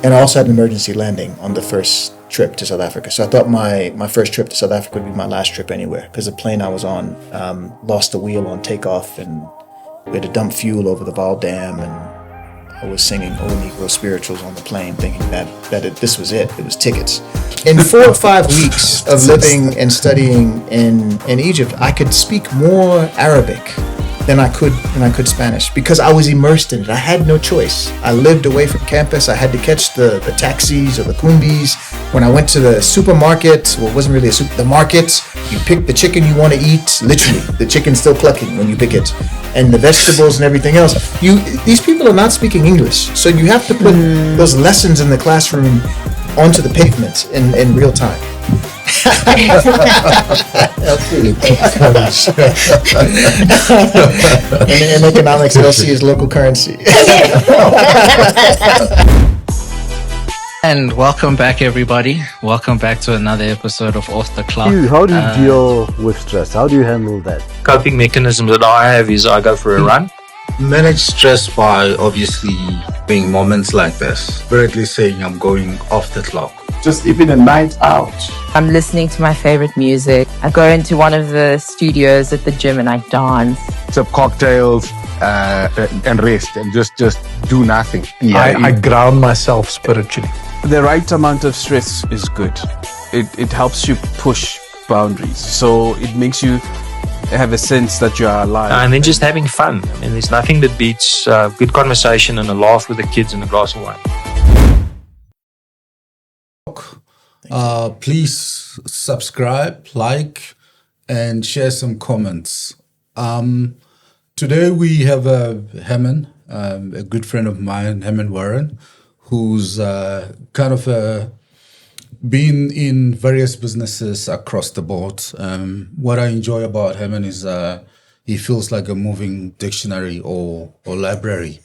And I also had an emergency landing on the first trip to South Africa. So I thought my first trip to South Africa would be my last trip anywhere, because the plane I was on lost the wheel on takeoff, and we had to dump fuel over the Val Dam, and I was singing Old Negro spirituals on the plane, thinking this was it. It was tickets. In 4 or 5 weeks of living and studying in Egypt, I could speak more Arabic than I could Spanish, because I was immersed in it. I had no choice. I lived away from campus. I had to catch the taxis or the kumbis. When I went to the supermarket, well, it wasn't really the market, you pick the chicken you want to eat, literally. The chicken's still clucking when you pick it. And the vegetables and everything else. These people are not speaking English, so you have to put those lessons in the classroom onto the pavement in real time. In economics, LC is local currency. And welcome back, everybody. Welcome back to another episode of Off the Clock. How do you deal with stress? How do you handle that? Coping mechanism that I have is I go for a run. Manage stress by obviously being moments like this. Directly saying I'm going off the clock. Just even a night out. I'm listening to my favorite music. I go into one of the studios at the gym and I dance. Sip cocktails and rest and just do nothing. I ground myself spiritually. The right amount of stress is good. It helps you push boundaries. So it makes you have a sense that you are alive. And then just having fun. I mean, there's nothing that beats good conversation and a laugh with the kids and a glass of wine. Please subscribe, like, and share some comments. Today we have Herman, a good friend of mine, Herman Warren, who's kind of been in various businesses across the board. What I enjoy about Herman is he feels like a moving dictionary or library.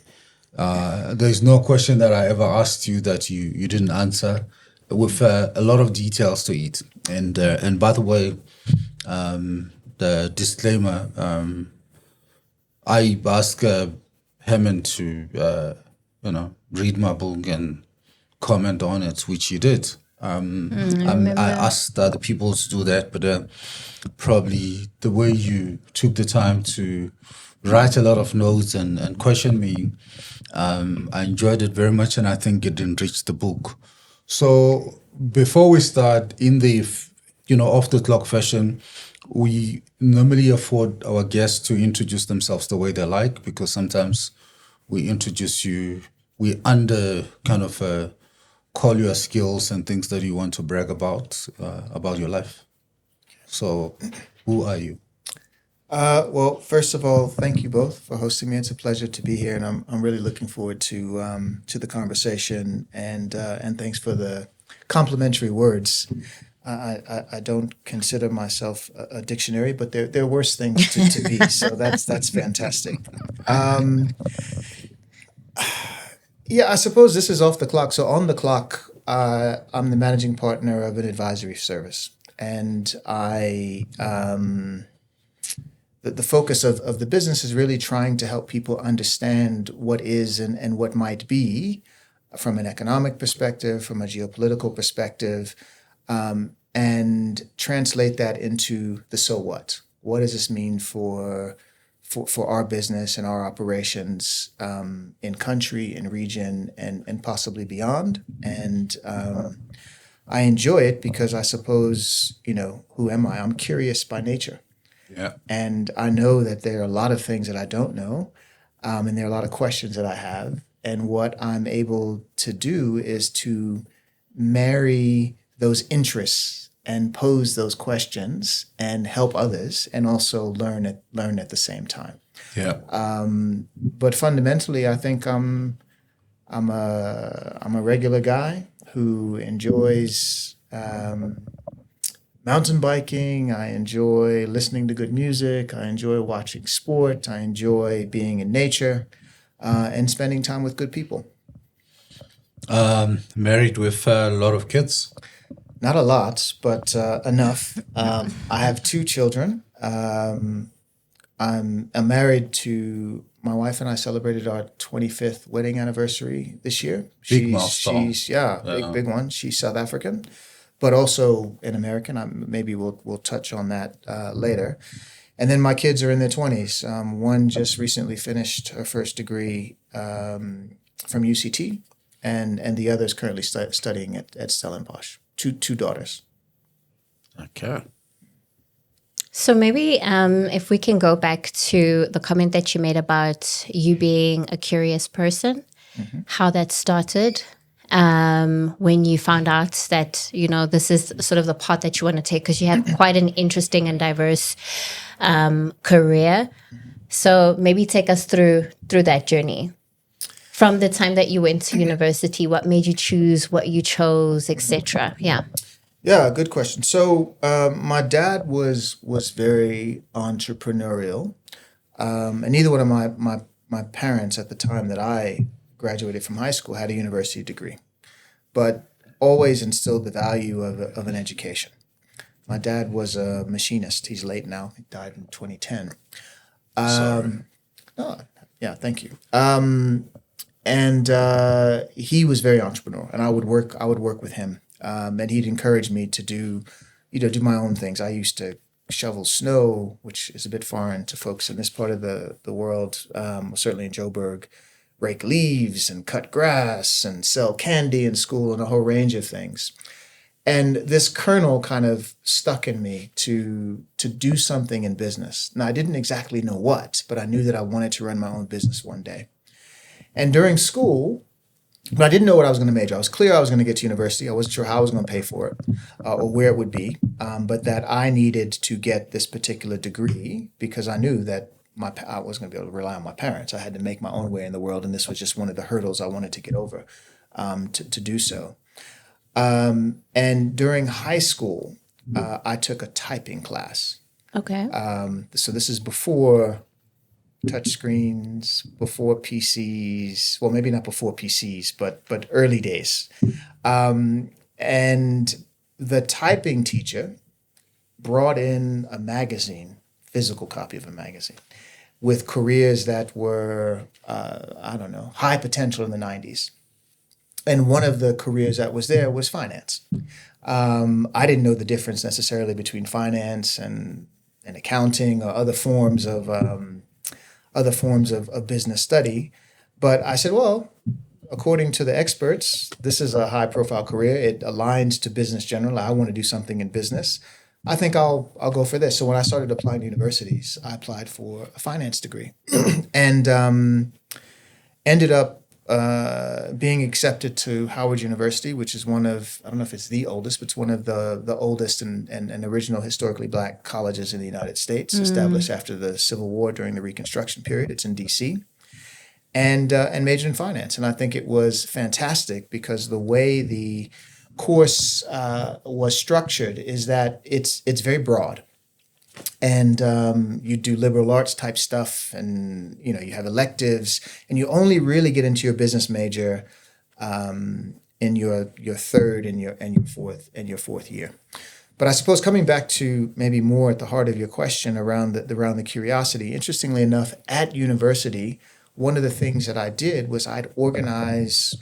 There's no question that I ever asked you that you didn't answer, with a lot of details to it. And by the way, the disclaimer, I asked Herman to read my book and comment on it, which he did. I asked other people to do that, but probably the way you took the time to write a lot of notes and question me, I enjoyed it very much, and I think it enriched the book. So before we start, in the off the clock fashion, we normally afford our guests to introduce themselves the way they like, because sometimes we introduce you, we under kind of call your skills and things that you want to brag about your life. So who are you? Well, first of all, thank you both for hosting me. It's a pleasure to be here, and I'm really looking forward to the conversation. And thanks for the complimentary words. I don't consider myself a dictionary, but there are worse things to be. So that's fantastic. Yeah, I suppose this is off the clock. So on the clock, I'm the managing partner of an advisory service, and the focus of the business is really trying to help people understand what is and what might be from an economic perspective, from a geopolitical perspective, and translate that into the so what. What does this mean for our business and our operations in country, in region, and possibly beyond? And I enjoy it because I suppose, who am I? I'm curious by nature. Yeah. And I know that there are a lot of things that I don't know, and there are a lot of questions that I have. And what I'm able to do is to marry those interests and pose those questions and help others, and also learn at the same time. Yeah. But fundamentally, I think I'm a regular guy who enjoys mountain biking. I enjoy listening to good music. I enjoy watching sport. I enjoy being in nature, and spending time with good people. Married with a lot of kids? Not a lot, but enough. I have 2 children. I'm married to my wife, and I celebrated our 25th wedding anniversary this year. Big milestone. She's big one. She's South African, but also an American. Maybe we'll touch on that later. And then my kids are in their 20s. One just recently finished her first degree from UCT, and the other is currently studying at Stellenbosch. Two daughters. Okay. So maybe if we can go back to the comment that you made about you being a curious person, how that started, when you found out that, this is sort of the path that you want to take, because you had quite an interesting and diverse career. So maybe take us through that journey. From the time that you went to university, what made you choose what you chose, etc. Yeah. Yeah, good question. So my dad was very entrepreneurial, and neither one of my parents at the time that I graduated from high school had a university degree, but always instilled the value of an education. My dad was a machinist. He's late now. He died in 2010. Sorry. Yeah, thank you. And he was very entrepreneurial, and I would work with him. And he'd encourage me to do my own things. I used to shovel snow, which is a bit foreign to folks in this part of the world, certainly in Joburg, rake leaves and cut grass and sell candy in school and a whole range of things. And this kernel kind of stuck in me to do something in business. Now, I didn't exactly know what, but I knew that I wanted to run my own business one day. And during school, but I didn't know what I was going to major. I was clear I was going to get to university. I wasn't sure how I was going to pay for it or where it would be, but that I needed to get this particular degree because I knew that I wasn't going to be able to rely on my parents. I had to make my own way in the world, and this was just one of the hurdles I wanted to get over to do so. And during high school, I took a typing class. Okay. So this is before touchscreens, before PCs. Well, maybe not before PCs, but early days. And the typing teacher brought in a magazine, physical copy of a magazine, with careers that were, high potential in the 90s. And one of the careers that was there was finance. I didn't know the difference necessarily between finance and accounting or other forms of business study. But I said, well, according to the experts, this is a high profile career. It aligns to business generally. I want to do something in business. I think I'll go for this. So when I started applying to universities, I applied for a finance degree and ended up being accepted to Howard University, which is one of, I don't know if it's the oldest, but it's one of the oldest and original historically Black colleges in the United States, established after the Civil War during the Reconstruction period. It's in D.C. And majored in finance. And I think it was fantastic because the way the course was structured is that it's very broad. And you do liberal arts type stuff, and you have electives, and you only really get into your business major in your third and your fourth year. But I suppose coming back to maybe more at the heart of your question around the curiosity, interestingly enough, at university, one of the things that I did was I'd organize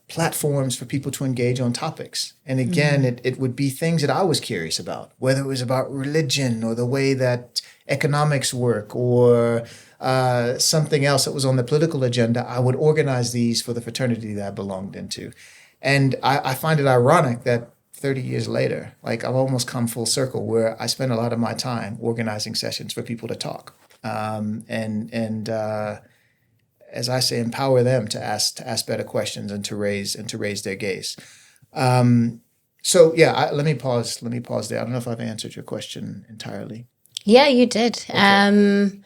platforms for people to engage on topics. And again, it would be things that I was curious about, whether it was about religion or the way that economics work or something else that was on the political agenda. I would organize these for the fraternity that I belonged into. And I find it ironic that 30 years later, like I've almost come full circle where I spend a lot of my time organizing sessions for people to talk. As I say, empower them to ask better questions and to raise their gaze. So yeah, let me pause there. I don't know if I've answered your question entirely. Yeah, you did. Okay.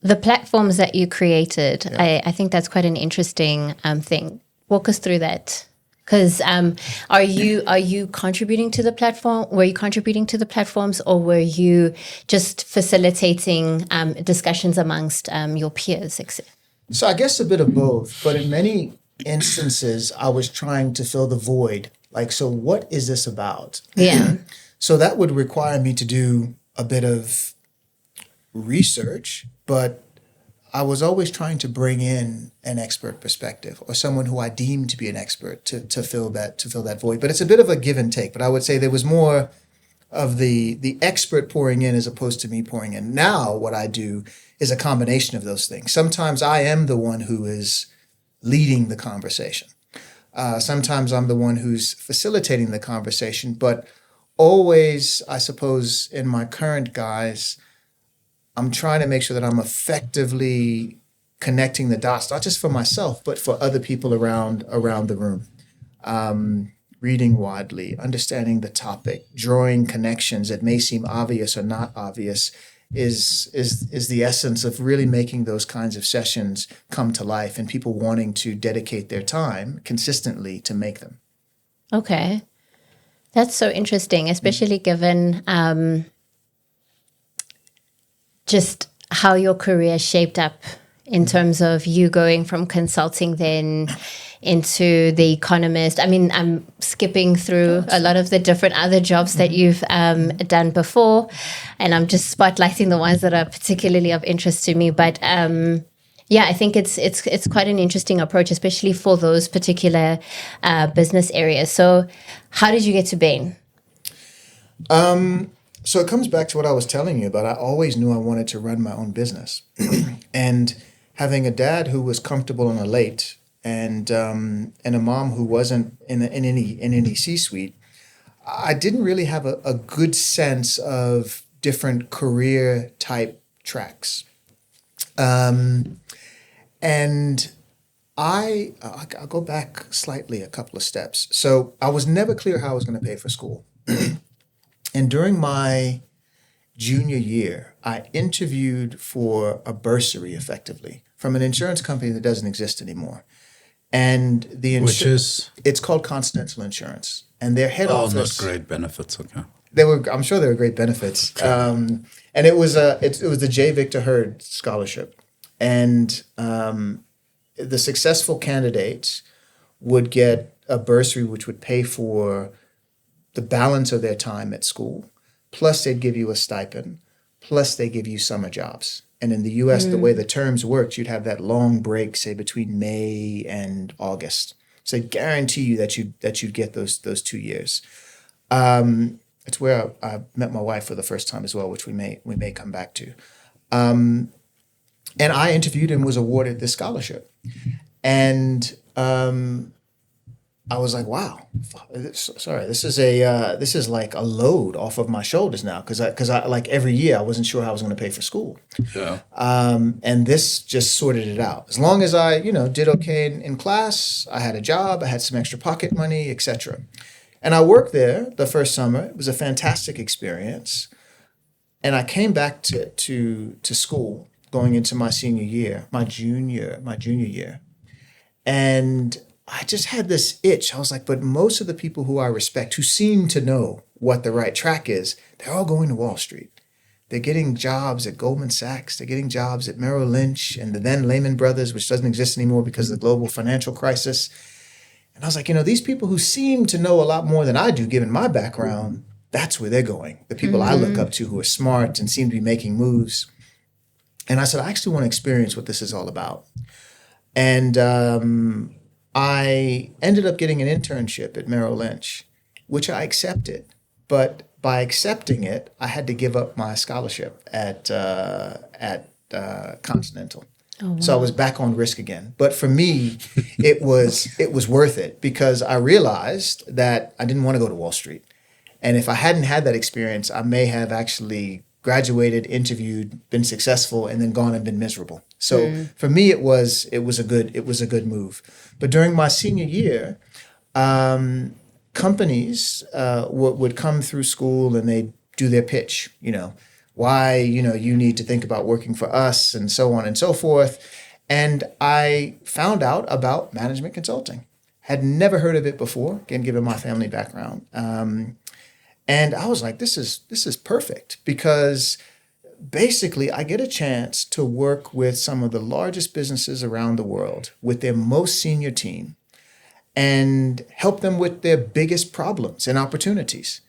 The platforms that you created, yeah. I think that's quite an interesting thing. Walk us through that. Because are you contributing to the platform? Were you contributing to the platforms, or were you just facilitating discussions amongst your peers, etc.? So I guess a bit of both, but in many instances, I was trying to fill the void. Like, so what is this about? Yeah. So that would require me to do a bit of research, but I was always trying to bring in an expert perspective or someone who I deemed to be an expert to fill that void. But it's a bit of a give and take. But I would say there was more of the expert pouring in as opposed to me pouring in. Now what I do is a combination of those things. Sometimes I am the one who is leading the conversation. Sometimes I'm the one who's facilitating the conversation, but always, I suppose, in my current guise, I'm trying to make sure that I'm effectively connecting the dots, not just for myself, but for other people around the room. Reading widely, understanding the topic, drawing connections that may seem obvious or not obvious is the essence of really making those kinds of sessions come to life and people wanting to dedicate their time consistently to make them. Okay. That's so interesting, especially given just how your career shaped up in terms of you going from consulting then into The Economist. I mean, I'm skipping through a lot of the different other jobs that you've done before, and I'm just spotlighting the ones that are particularly of interest to me. But yeah, I think it's quite an interesting approach, especially for those particular business areas. So how did you get to Bain? So it comes back to what I was telling you about. I always knew I wanted to run my own business. And having a dad who was comfortable on a late and a mom who wasn't in any C-suite, I didn't really have a good sense of different career type tracks. And I'll go back slightly a couple of steps. So I was never clear how I was going to pay for school. And during my junior year, I interviewed for a bursary, effectively, from an insurance company that doesn't exist anymore. And which is? It's called Continental Insurance. And their head office... Oh, not great benefits, okay. I'm sure there were great benefits. And it was the J. Victor Hurd Scholarship. And the successful candidates would get a bursary which would pay for the balance of their time at school, plus they'd give you a stipend, plus they give you summer jobs. And in the U.S., the way the terms worked, you'd have that long break, say between May and August. So they guarantee you that you'd get those 2 years. It's where I met my wife for the first time as well, which we may come back to. And I interviewed and was awarded this scholarship. And I was like, wow, this is like a load off of my shoulders now, because I like every year I wasn't sure how I was going to pay for school. Yeah. And this just sorted it out. As long as I, did okay in class, I had a job, I had some extra pocket money, etc. And I worked there the first summer. It was a fantastic experience. And I came back to school going into my senior year, my junior year. And I just had this itch. I was like, but most of the people who I respect, who seem to know what the right track is, they're all going to Wall Street. They're getting jobs at Goldman Sachs. They're getting jobs at Merrill Lynch and the then Lehman Brothers, which doesn't exist anymore because of the global financial crisis. And I was like, these people who seem to know a lot more than I do, given my background, that's where they're going. The people I look up to who are smart and seem to be making moves. And I said, I actually want to experience what this is all about. And I ended up getting an internship at Merrill Lynch, which I accepted. But by accepting it, I had to give up my scholarship at Continental. Oh, wow. So I was back on risk again. But for me, it was worth it, because I realized that I didn't want to go to Wall Street. And if I hadn't had that experience, I may have actually graduated, interviewed, been successful, and then gone and been miserable. So for me, it was a good move. But during my senior year, companies would come through school and they do their pitch. Why you need to think about working for us, and so on and so forth. And I found out about management consulting. Had never heard of it before, again, given my family background. And I was like, this is perfect, because basically I get a chance to work with some of the largest businesses around the world with their most senior team and help them with their biggest problems and opportunities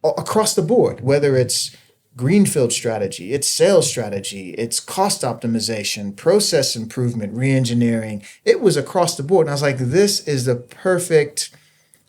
across the board, whether it's greenfield strategy, it's sales strategy, it's cost optimization, process improvement, re-engineering. It was across the board. And I was like, this is the perfect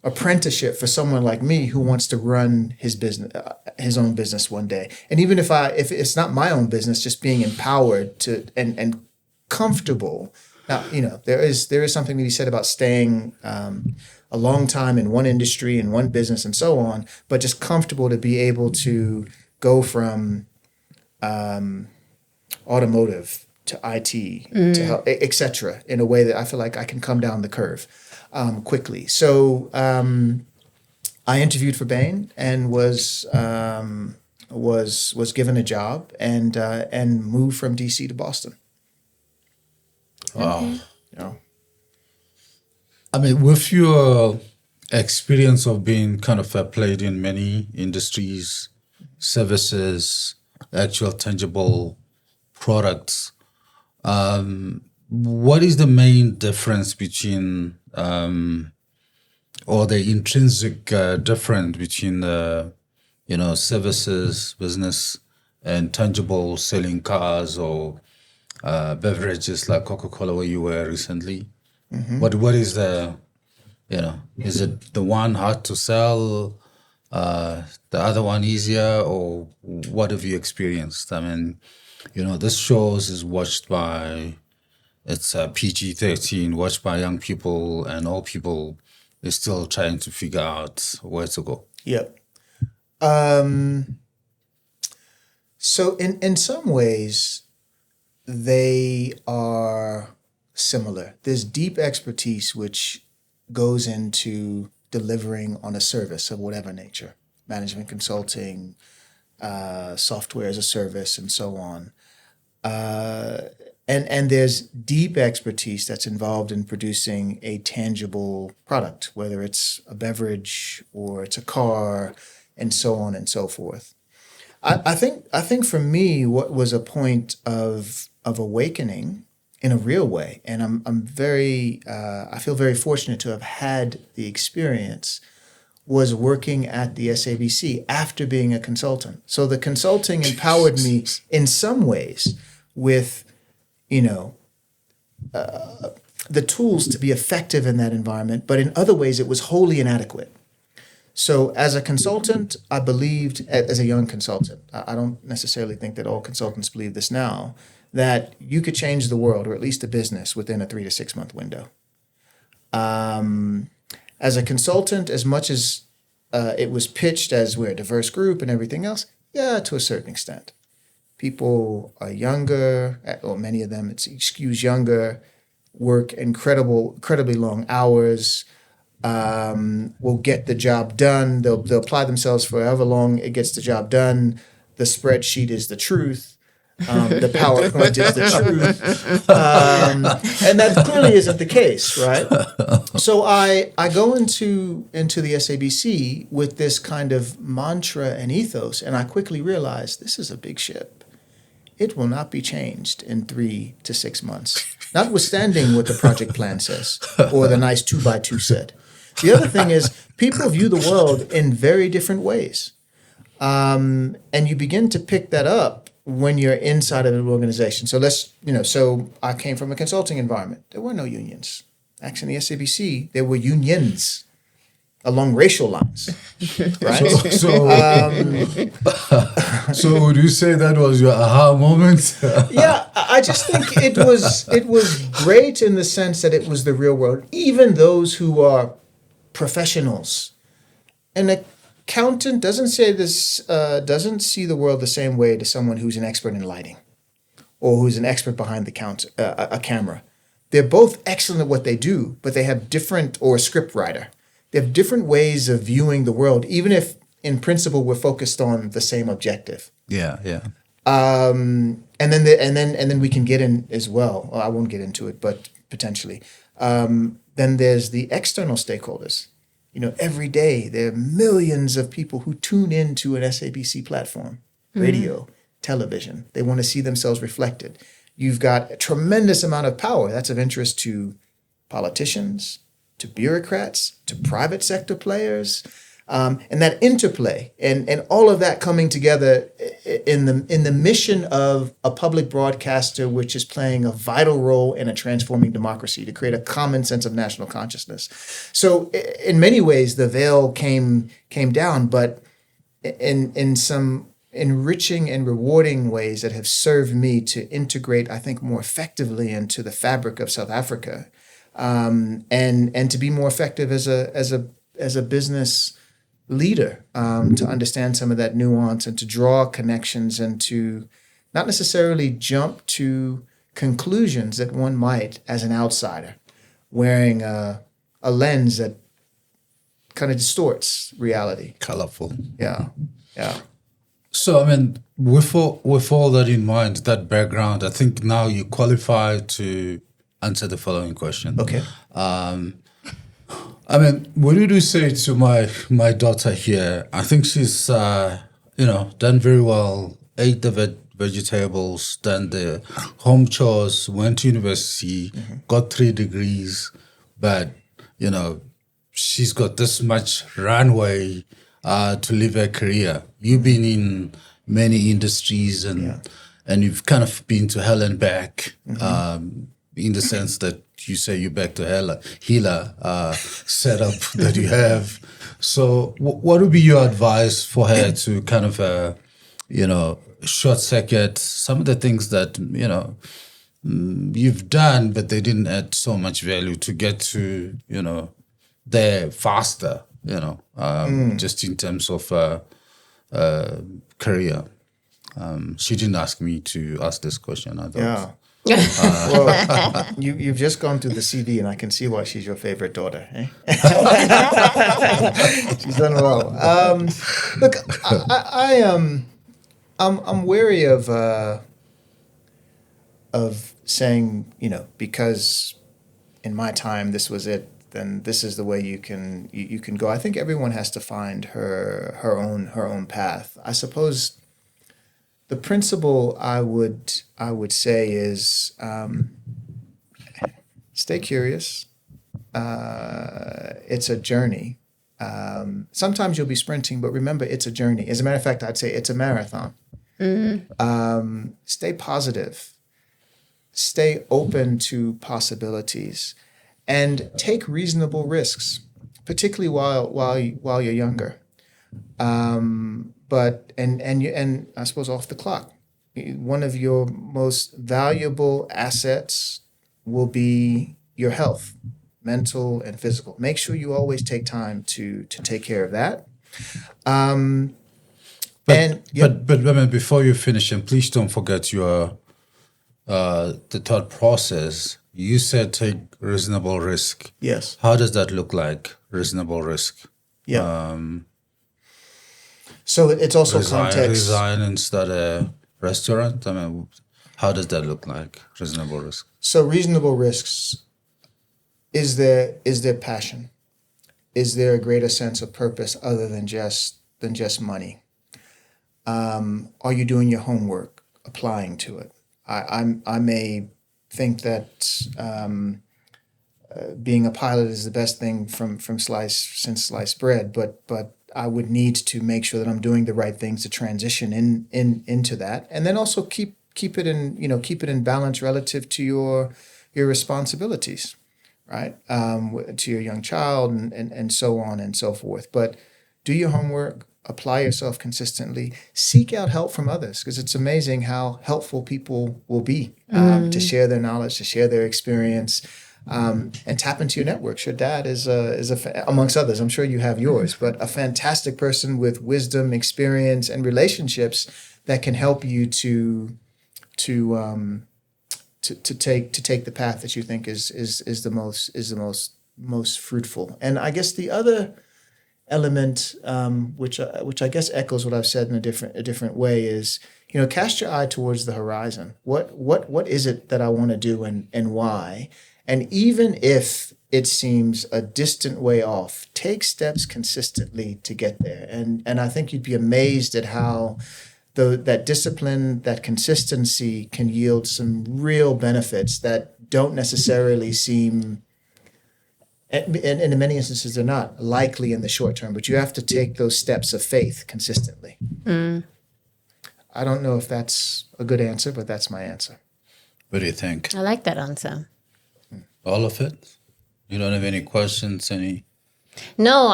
apprenticeship for someone like me who wants to run his business, his own business one day. And even if it's not my own business, just being empowered to and comfortable. Now, there is something to be said about staying a long time in one industry, in one business, and so on, but just comfortable to be able to go from automotive to IT to help, et cetera, in a way that I feel like I can come down the curve quickly. So I interviewed for Bain and was given a job and moved from DC to Boston. Wow. I mean, with your experience of being kind of played in many industries, services, actual tangible products, what is the main difference between, or the intrinsic difference between services, business, and tangible selling cars or beverages like Coca-Cola, where you were recently? Mm-hmm. What is the, is it the one hard to sell, the other one easier, or what have you experienced? I mean, this show is watched by, it's PG-13, watched by young people, and all people are still trying to figure out where to go. Yep. So in some ways, they are similar. There's deep expertise which goes into delivering on a service of whatever nature, management consulting, software as a service, and so on. And there's deep expertise that's involved in producing a tangible product, whether it's a beverage or it's a car, and so on and so forth. I think for me, what was a point of awakening in a real way, and I feel very fortunate to have had the experience, was working at the SABC after being a consultant. So the consulting empowered me in some ways with, the tools to be effective in that environment, but in other ways it was wholly inadequate. So as a consultant, I believed, as a young consultant, I don't necessarily think that all consultants believe this now, that you could change the world, or at least a business, within a 3 to 6 month window. As a consultant, as much as it was pitched as we're a diverse group and everything else, yeah, to a certain extent. People are younger, or many of them, it's excuse younger, work incredibly long hours, will get the job done. They'll apply themselves for however long it gets the job done. The spreadsheet is the truth. The PowerPoint is the truth. And that clearly isn't the case, right? So I go into the SABC with this kind of mantra and ethos, and I quickly realize this is a big ship. It will not be changed in 3 to 6 months, notwithstanding what the project plan says or the nice 2x2 said. The other thing is people view the world in very different ways. And you begin to pick that up when you're inside of an organization. So so I came from a consulting environment. There were no unions. Actually, in the SABC, there were unions along racial lines, right? So would you say that was your aha moment? Yeah, I just think it was great in the sense that it was the real world. Even those who are professionals, an accountant doesn't see the world the same way to someone who's an expert in lighting or who's an expert behind a camera. They're both excellent at what they do, but they have different, or a script writer. They have different ways of viewing the world, even if in principle we're focused on the same objective. Yeah. And then we can get in as well. I won't get into it, but potentially. Then there's the external stakeholders. Every day there are millions of people who tune into an SABC platform, radio, television. They want to see themselves reflected. You've got a tremendous amount of power that's of interest to politicians, to bureaucrats, to private sector players. And that interplay and all of that coming together in the mission of a public broadcaster, which is playing a vital role in a transforming democracy to create a common sense of national consciousness. So in many ways, the veil came down, but in some enriching and rewarding ways that have served me to integrate, I think, more effectively into the fabric of South Africa, and to be more effective as a business leader, to understand some of that nuance and to draw connections and to not necessarily jump to conclusions that one might as an outsider, wearing a lens that kind of distorts reality. Colorful. Yeah. So, I mean, with all that in mind, that background, I think now you qualify to answer the following question. Okay. I mean, what did you say to my daughter here? I think she's, done very well, ate the vegetables, done the home chores, went to university, got 3 degrees, but, she's got this much runway to live her career. You've been in many industries and you've kind of been to hell and back, in the sense that you say you're back to healer setup that you have. So what would be your advice for her to kind of, short circuit some of the things that, you've done, but they didn't add so much value to get to, there faster, just in terms of career. She didn't ask me to ask this question, I thought. Yeah. Well, you've just gone through the CV, and I can see why she's your favorite daughter. Eh? She's done well. Look, I'm wary of saying, because in my time this was it, then this is the way you can go. I think everyone has to find her own path. I suppose the principle I would say is stay curious. It's a journey. Sometimes you'll be sprinting, but remember, it's a journey. As a matter of fact, I'd say it's a marathon. Stay positive. Stay open to possibilities, and take reasonable risks, particularly while you're younger. But I suppose off the clock, one of your most valuable assets will be your health, mental and physical. Make sure you always take time to take care of that. But I mean, before you finish, and please don't forget your the thought process. You said take reasonable risk. Yes. How does that look like? Reasonable risk. Yeah. So it's also context. Resign and start a restaurant. I mean, how does that look like? Reasonable risk. So reasonable risks. Is there passion? Is there a greater sense of purpose other than just money? Are you doing your homework, applying to it? I may think that being a pilot is the best thing since sliced bread, but I would need to make sure that I'm doing the right things to transition into that, and then also keep it in balance relative to your responsibilities, right? To your young child and so on and so forth. But do your homework, apply yourself consistently, seek out help from others, because it's amazing how helpful people will be to share their knowledge, to share their experience, and tap into your networks. Your dad is amongst others. I'm sure you have yours, but a fantastic person with wisdom, experience, and relationships that can help you to take the path that you think is the most fruitful. And I guess the other element, which I guess echoes what I've said in a different way, is cast your eye towards the horizon. What is it that I want to do and why? And even if it seems a distant way off, take steps consistently to get there. And I think you'd be amazed at how that discipline, that consistency can yield some real benefits that don't necessarily seem And in many instances, they're not likely in the short term, but you have to take those steps of faith consistently. I don't know if that's a good answer, but that's my answer. What do you think? I like that answer. All of it? You don't have any questions? Any? No,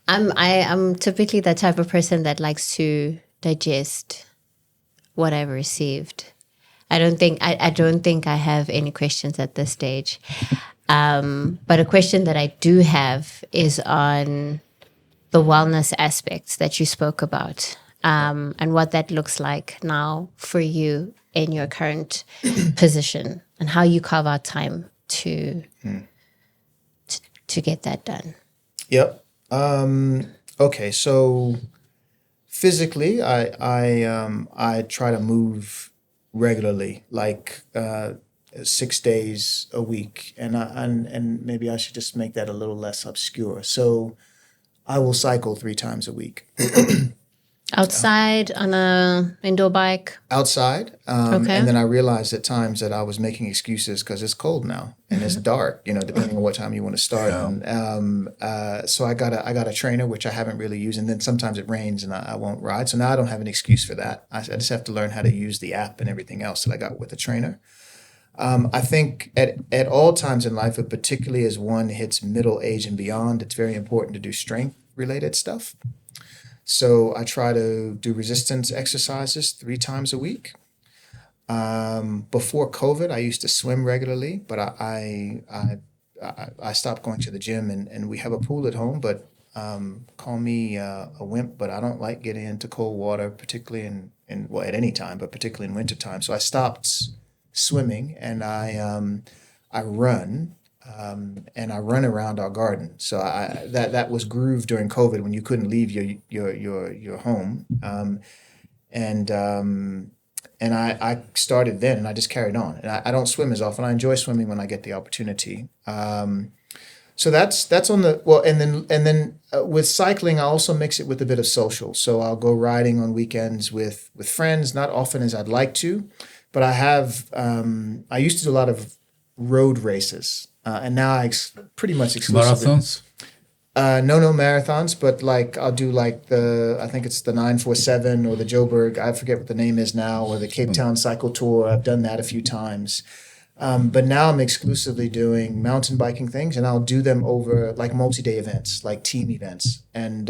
I'm typically the type of person that likes to digest what I've received. I don't think I have any questions at this stage. But a question that I do have is on the wellness aspects that you spoke about, and what that looks like now for you in your current position, and how you carve out time to get that done. Yep. Okay. So physically, I try to move regularly, like 6 days a week, and maybe I should just make that a little less obscure. So I will cycle 3 times a week. Outside on a indoor bike? Outside. Okay. And then I realized at times that I was making excuses because it's cold now and it's dark, depending on what time you want to start. Yeah. And so I got a trainer, which I haven't really used. And then sometimes it rains and I won't ride. So now I don't have an excuse for that. I just have to learn how to use the app and everything else that I got with the trainer. I think at all times in life, but particularly as one hits middle age and beyond, it's very important to do strength related stuff. So I try to do resistance exercises 3 times a week. Before COVID, I used to swim regularly, but I stopped going to the gym, and we have a pool at home, but call me a wimp, but I don't like getting into cold water, particularly well, at any time, but particularly in wintertime. So I stopped swimming, and I run. And I run around our garden. So that was grooved during COVID when you couldn't leave your home. And I started then, and I just carried on. And I don't swim as often. I enjoy swimming when I get the opportunity. So that's on the well. And then with cycling, I also mix it with a bit of social. So I'll go riding on weekends with friends, not often as I'd like to, but I have. I used to do a lot of road races. And now I pretty much exclusively Marathons? No marathons, but like I'll do like I think it's the 947 or the Joburg, I forget what the name is now, or the Cape Town Cycle Tour. I've done that a few times. But now I'm exclusively doing mountain biking things, and I'll do them over like multi-day events, like team events. And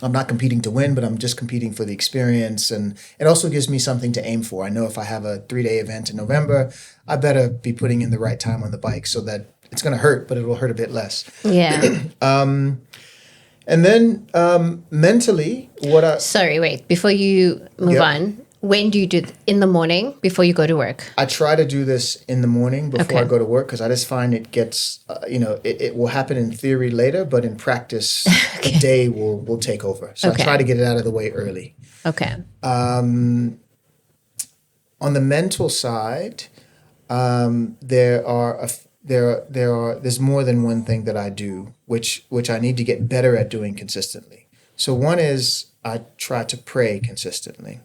I'm not competing to win, but I'm just competing for the experience. And it also gives me something to aim for. I know if I have a 3-day event in November, I better be putting in the right time on the bike so that it's going to hurt, but it will hurt a bit less. Yeah. And then mentally, Sorry, wait. Before you move on, when do you do in the morning before you go to work? I try to do this in the morning before Okay. I go to work because I just find it gets, it will happen in theory later, but in practice, the day will take over. So I try to get it out of the way early. Okay. On the mental side, there's more than one thing that I do, which I need to get better at doing consistently. So one is I try to pray consistently.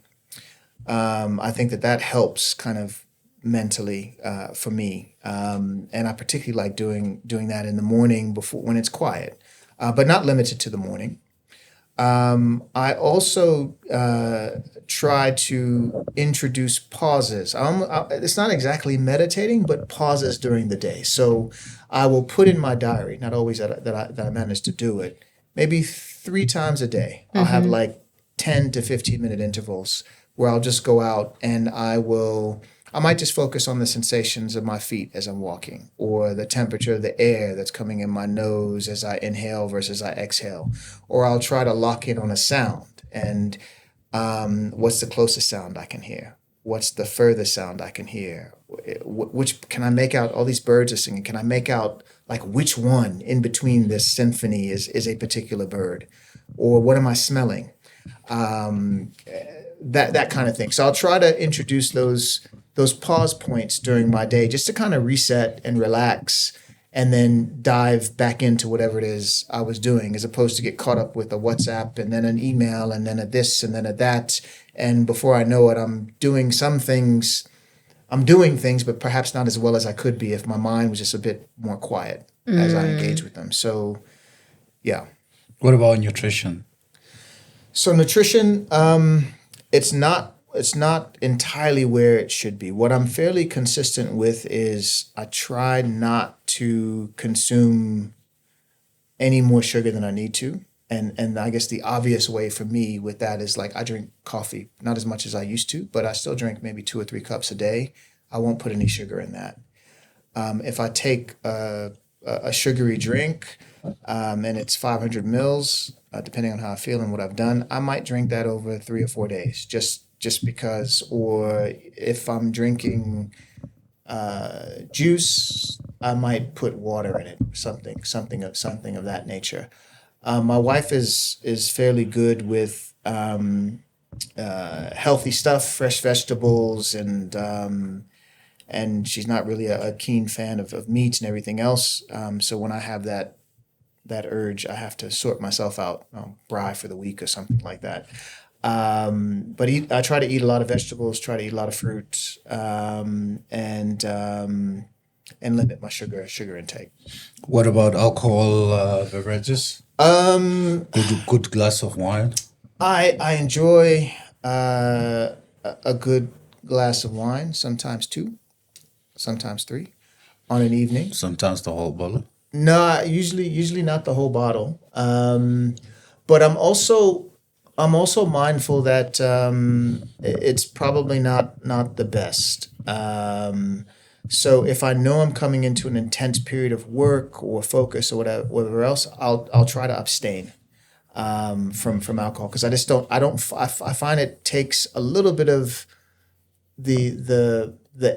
I think that helps kind of mentally for me, and I particularly like doing that in the morning before when it's quiet, but not limited to the morning. I also try to introduce pauses. It's not exactly meditating, but pauses during the day. So I will put in my diary, not always that I manage to do it, maybe 3 times a day. I'll have like 10 to 15 minute intervals where I'll just go out and I might just focus on the sensations of my feet as I'm walking, or the temperature of the air that's coming in my nose as I inhale versus I exhale. Or I'll try to lock in on a sound and what's the closest sound I can hear? What's the furthest sound I can hear? Which can I make out? All these birds are singing. Can I make out like which one in between this symphony is a particular bird? Or what am I smelling? That kind of thing. So I'll try to introduce those pause points during my day just to kind of reset and relax and then dive back into whatever it is I was doing, as opposed to get caught up with a WhatsApp and then an email and then a this and then a that. And before I know it, I'm doing some things I'm doing things, but perhaps not as well as I could be if my mind was just a bit more quiet as I engage with them. So, yeah. What about nutrition? So nutrition, it's not entirely where it should be. What I'm fairly consistent with is I try not to consume any more sugar than I need to. And I guess the obvious way for me with that is like I drink coffee, not as much as I used to, but I still drink maybe 2 or 3 cups a day. I won't put any sugar in that. If I take a sugary drink and it's 500 mils, depending on how I feel and what I've done, I might drink that over 3 or 4 days, just because. Or if I'm drinking juice, I might put water in it, something of that nature. My wife is fairly good with healthy stuff, fresh vegetables, and she's not really a keen fan of meats and everything else. So when I have that urge, I have to sort myself out, bry for the week or something like that. But I try to eat a lot of vegetables, try to eat a lot of fruit, and limit my sugar intake. What about alcohol beverages? Good glass of wine. I enjoy a good glass of wine, sometimes 2, sometimes 3, on an evening. Sometimes the whole bottle. No, usually not the whole bottle. But I'm also mindful that it's probably not the best. So if I know I'm coming into an intense period of work or focus or whatever else, I'll try to abstain from alcohol, because I find it takes a little bit of the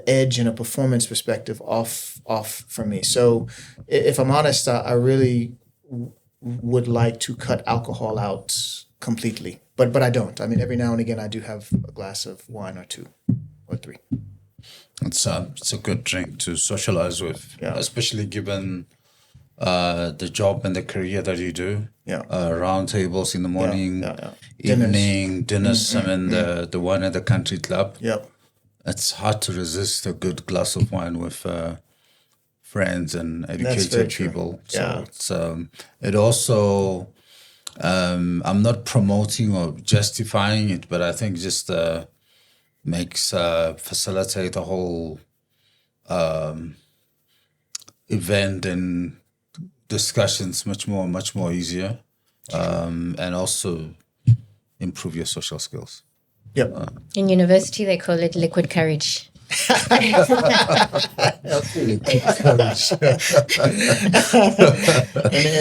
edge in a performance perspective off for me. So if I'm honest, I really would like to cut alcohol out completely, but I don't. I mean, every now and again I do have a glass of wine or 2 or 3. It's a good drink to socialize with, especially given the job and the career that you do. Round tables in the morning, evening dinners. I mean, the one at the country club. It's hard to resist a good glass of wine with friends and educated people. So it's it also. I'm not promoting or justifying it, but I think just makes facilitate the whole event and discussions much more easier, and also improve your social skills. In university, they call it liquid courage. In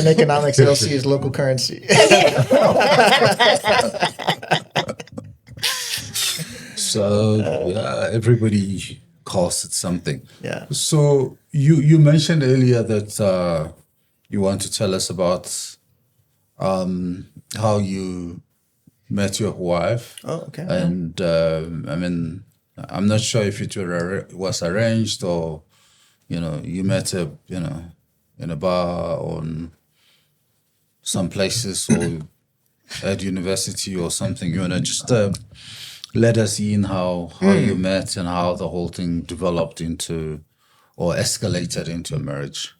economics, LC is local currency. So everybody calls it something. Yeah. So you mentioned earlier that you want to tell us about how you met your wife. Oh, okay. And I mean, I'm not sure if it was arranged or you met her in a bar or some places or at university or something. You wanna just let us in how you met and how the whole thing developed into or escalated into a marriage.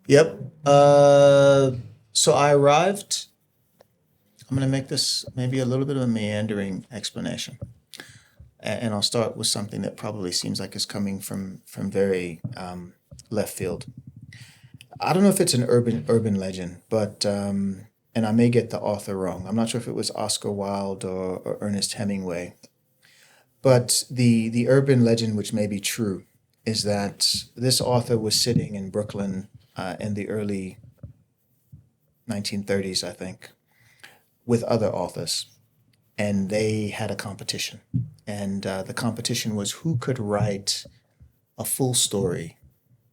Yep. So I arrived. I'm going to make this maybe a little bit of a meandering explanation. And I'll start with something that probably seems like it's coming from very left field. I don't know if it's an urban legend, but and I may get the author wrong. I'm not sure if it was Oscar Wilde or Ernest Hemingway. But the urban legend, which may be true, is that this author was sitting in Brooklyn in the early 1930s, I think, with other authors. And they had a competition. And the competition was who could write a full story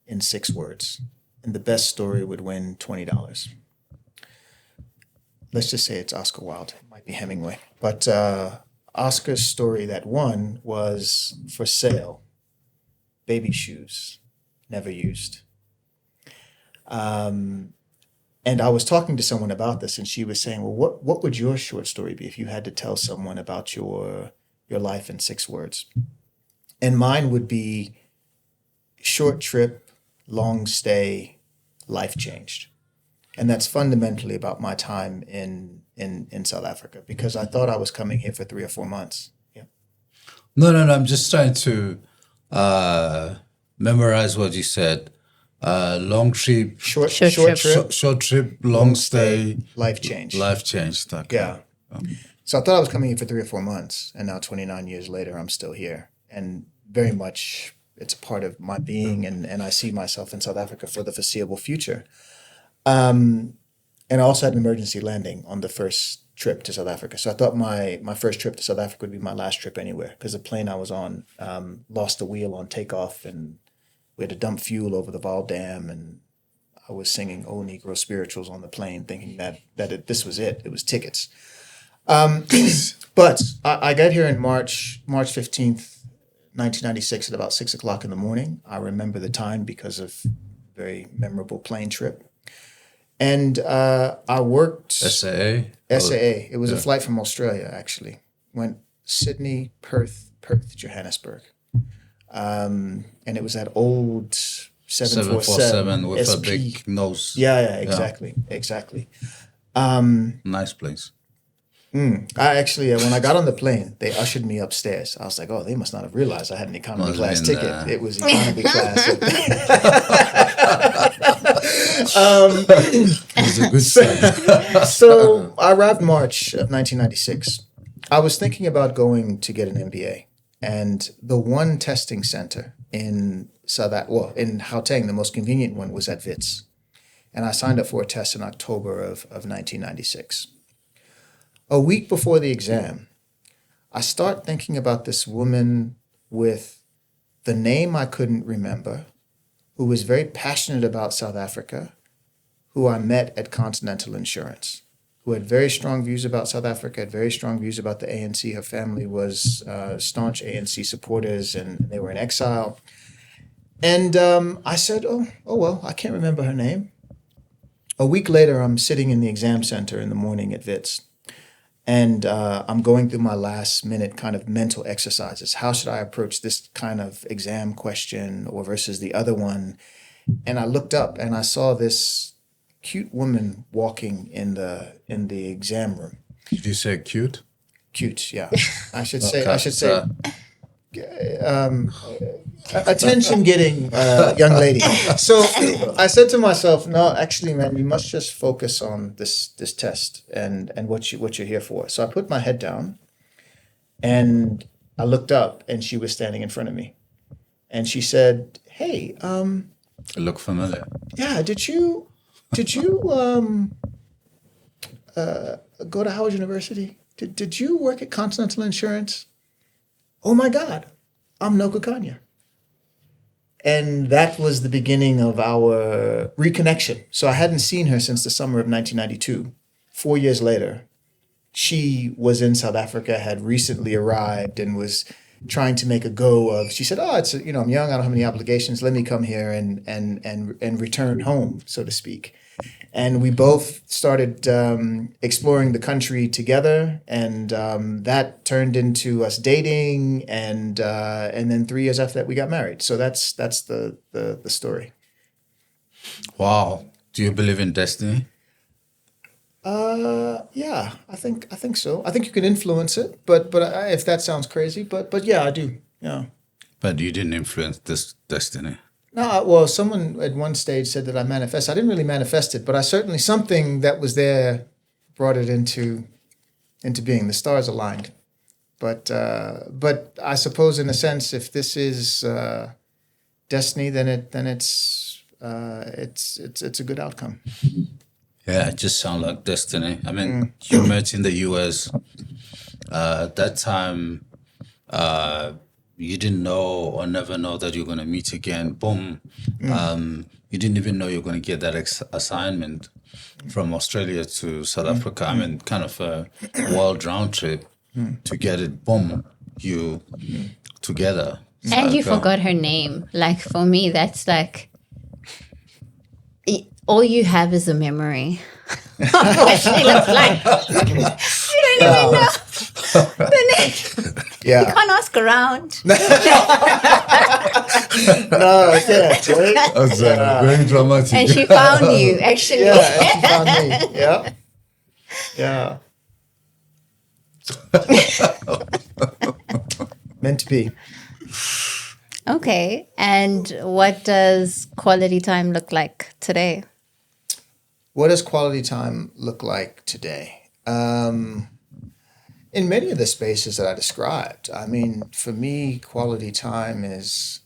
in 6 words. And the best story would win $20. Let's just say it's Oscar Wilde. It might be Hemingway. But Oscar's story that won was For Sale, Baby Shoes, Never Used. And I was talking to someone about this, and she was saying, well, what would your short story be if you had to tell someone about your life in 6 words? And mine would be short trip, long stay, life changed. And that's fundamentally about my time in South Africa, because I thought I was coming here for 3 or 4 months. Yeah. No. I'm just trying to memorize what you said. Long trip, Short trip, short trip, long stay, life changed. Life changed. Okay. Yeah. So I thought I was coming here for 3 or 4 months, and now 29 years later, I'm still here. And very much it's a part of my being, and I see myself in South Africa for the foreseeable future. And I also had an emergency landing on the first trip to South Africa. So I thought my first trip to South Africa would be my last trip anywhere, because the plane I was on lost the wheel on takeoff, and we had to dump fuel over the Val Dam, and I was singing Old Negro spirituals on the plane, thinking that this was it. It was tickets. But I got here in March 15th, 1996 at about 6 o'clock in the morning. I remember the time because of a very memorable plane trip. And I worked... SAA? It was a flight from Australia, actually. Went Sydney, Perth, Johannesburg. And it was that old 747 with SP. a big nose. Yeah, exactly. Nice place. I actually, when I got on the plane, they ushered me upstairs. I was like, oh, they must not have realized I had an economy class ticket. It was economy class. It was a good sign. So I arrived March of 1996. I was thinking about going to get an MBA. And the one testing center in Gauteng, the most convenient one, was at Wits. And I signed up for a test in October of 1996. A week before the exam, I start thinking about this woman with the name I couldn't remember, who was very passionate about South Africa, who I met at Continental Insurance, who had very strong views about South Africa, had very strong views about the ANC. Her family was staunch ANC supporters, and they were in exile. And I said, oh well, I can't remember her name. A week later, I'm sitting in the exam center in the morning at Wits. And I'm going through my last minute kind of mental exercises. How should I approach this kind of exam question or versus the other one? And I looked up and I saw this cute woman walking in the exam room. Did you say cute? Cute, yeah. I should say attention-getting young lady. So I said to myself, no, actually, man, you must just focus on this test and what you're here for. So I put my head down, and I looked up, and she was standing in front of me, and she said, "Hey, I look familiar." Yeah, did you go to Howard University? Did you work at Continental Insurance? Oh my God, I'm Noka Kanya. And that was the beginning of our reconnection. So I hadn't seen her since the summer of 1992. 4 years later, she was in South Africa, had recently arrived, and was trying to make a go of. She said, I'm young, I don't have any obligations. Let me come here and return home, so to speak. And we both started exploring the country together, and that turned into us dating, and then 3 years after that we got married. So that's the story. Wow. Do you believe in destiny? Yeah, I think so. I think you can influence it, but if that sounds crazy, but yeah, I do. Yeah. But you didn't influence this destiny. No, well, someone at one stage said that I manifest. I didn't really manifest it, but I certainly, something that was there brought it into being. The stars aligned. But I suppose, in a sense, if this is destiny, then it's a good outcome. Yeah, it just sounds like destiny. I mean, you met in the US. At that time, you didn't know or never know that you're going to meet again. Boom. You didn't even know you're going to get that assignment from Australia to South Africa. I mean, kind of a world round trip to get it. Boom. You together. And you forgot her name. Like, for me, that's like, all you have is a memory. What she looks like. You don't even know. You can't ask around. No, I can't. Right? That's very dramatic. And she found you, actually. Yeah, and she found me. Yeah. Yeah. Meant to be. Okay. And what does quality time look like today? What does quality time look like today? In many of the spaces that I described, I mean, for me, quality time is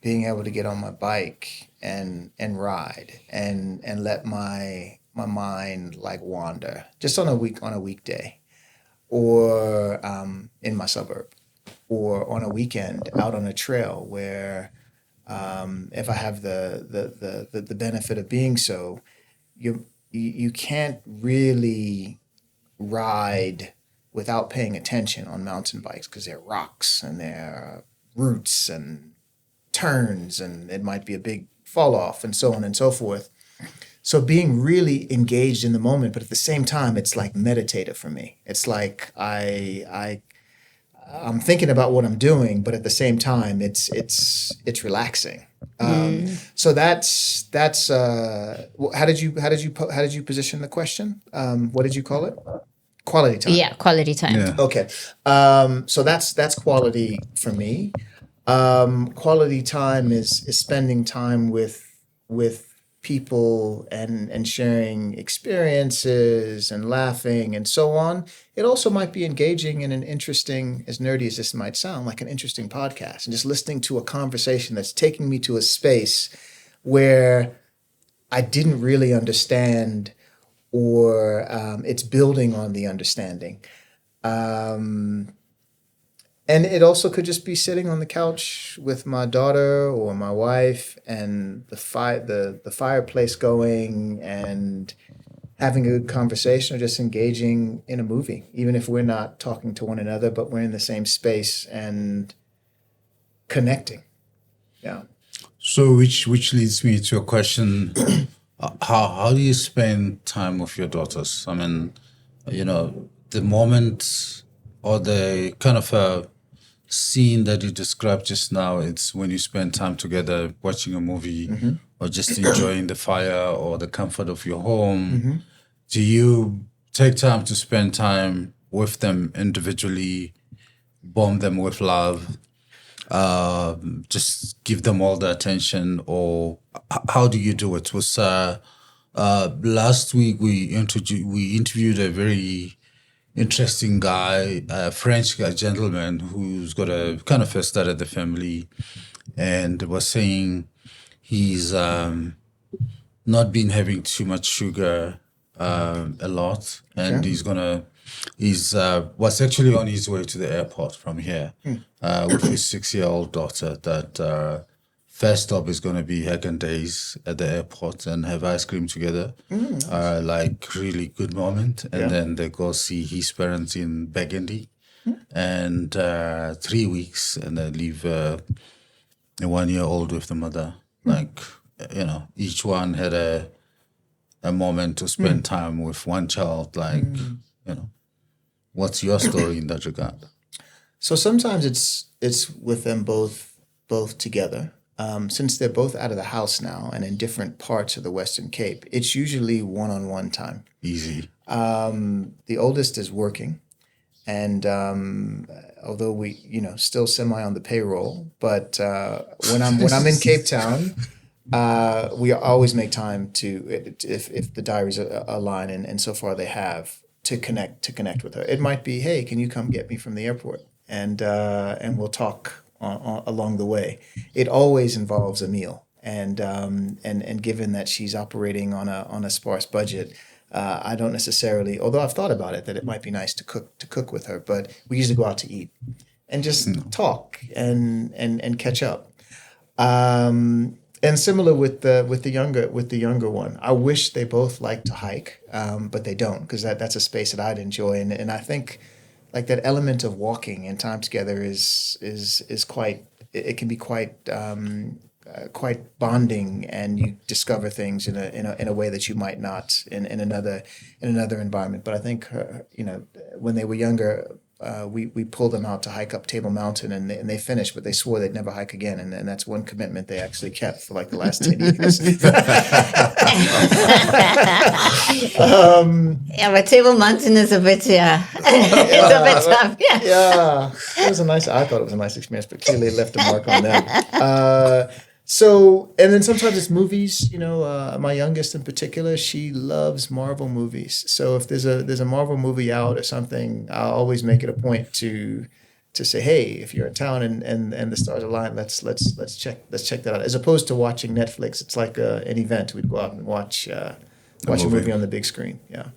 being able to get on my bike and ride and let my mind like wander just on a weekday, or in my suburb, or on a weekend out on a trail where if I have the benefit of being so, you can't really ride without paying attention on mountain bikes, because there are rocks and there are roots and turns, and it might be a big fall off and so on and so forth. So being really engaged in the moment, but at the same time, it's like meditative for me. It's like I'm thinking about what I'm doing, but at the same time, it's relaxing. So that's how did you position the question? What did you call it? Quality time. Yeah, quality time. Yeah. Okay. So that's quality for me. Quality time is spending time with people and sharing experiences and laughing and so on. It also might be engaging in an interesting, as nerdy as this might sound, like an interesting podcast, and just listening to a conversation that's taking me to a space where I didn't really understand, or it's building on the understanding. And it also could just be sitting on the couch with my daughter or my wife, and the fireplace going, and having a good conversation, or just engaging in a movie, even if we're not talking to one another, but we're in the same space and connecting. Yeah. So, which leads me to a question: how do you spend time with your daughters? I mean, the moment or the kind of a scene that you described just now, it's when you spend time together watching a movie, or just enjoying the fire or the comfort of your home. Do you take time to spend time with them individually, bomb them with love, just give them all the attention, or how do you do it? Was last week we interviewed a very interesting guy, a French guy, gentleman, who's got a kind of first started the family, and was saying he's not been having too much sugar a lot, and he's was actually on his way to the airport from here with his 6-year-old daughter. That first stop is going to be Hagen Days at the airport and have ice cream together. Like really good moment. And then they go see his parents in Burgundy, and 3 weeks, and they leave a 1-year-old with the mother. Like, each one had a moment to spend time with one child. Like, what's your story in that regard? So sometimes it's with them both together. Since they're both out of the house now and in different parts of the Western Cape, it's usually one-on-one time. Easy. The oldest is working, and although we, still semi on the payroll, but when I'm in Cape Town, we always make time to, if the diaries align, and so far they have, to connect with her. It might be, hey, can you come get me from the airport, and we'll talk along the way. It always involves a meal, and given that she's operating on a sparse budget, I don't necessarily, although I've thought about it, that it might be nice to cook with her, but we usually go out to eat and just talk and catch up. And similar with the younger one, I wish they both like to hike, but they don't, because that's a space that I'd enjoy, and I think like that element of walking and time together is quite, it can be quite bonding, and you discover things in a way that you might not in another environment. But I think when they were younger, we pulled them out to hike up Table Mountain, and they finished, but they swore they'd never hike again, and that's one commitment they actually kept for like the last 10 years. Yeah, but Table Mountain is a bit, it's a bit tough. Yeah. Yeah, I thought it was a nice experience, but clearly it left a mark on them. So, and then sometimes it's movies. My youngest in particular, she loves Marvel movies. So if there's a Marvel movie out or something, I'll always make it a point to say, hey, if you're in town and the stars align, let's check that out. As opposed to watching Netflix, it's like an event. We'd go out and watch a movie on the big screen. Yeah.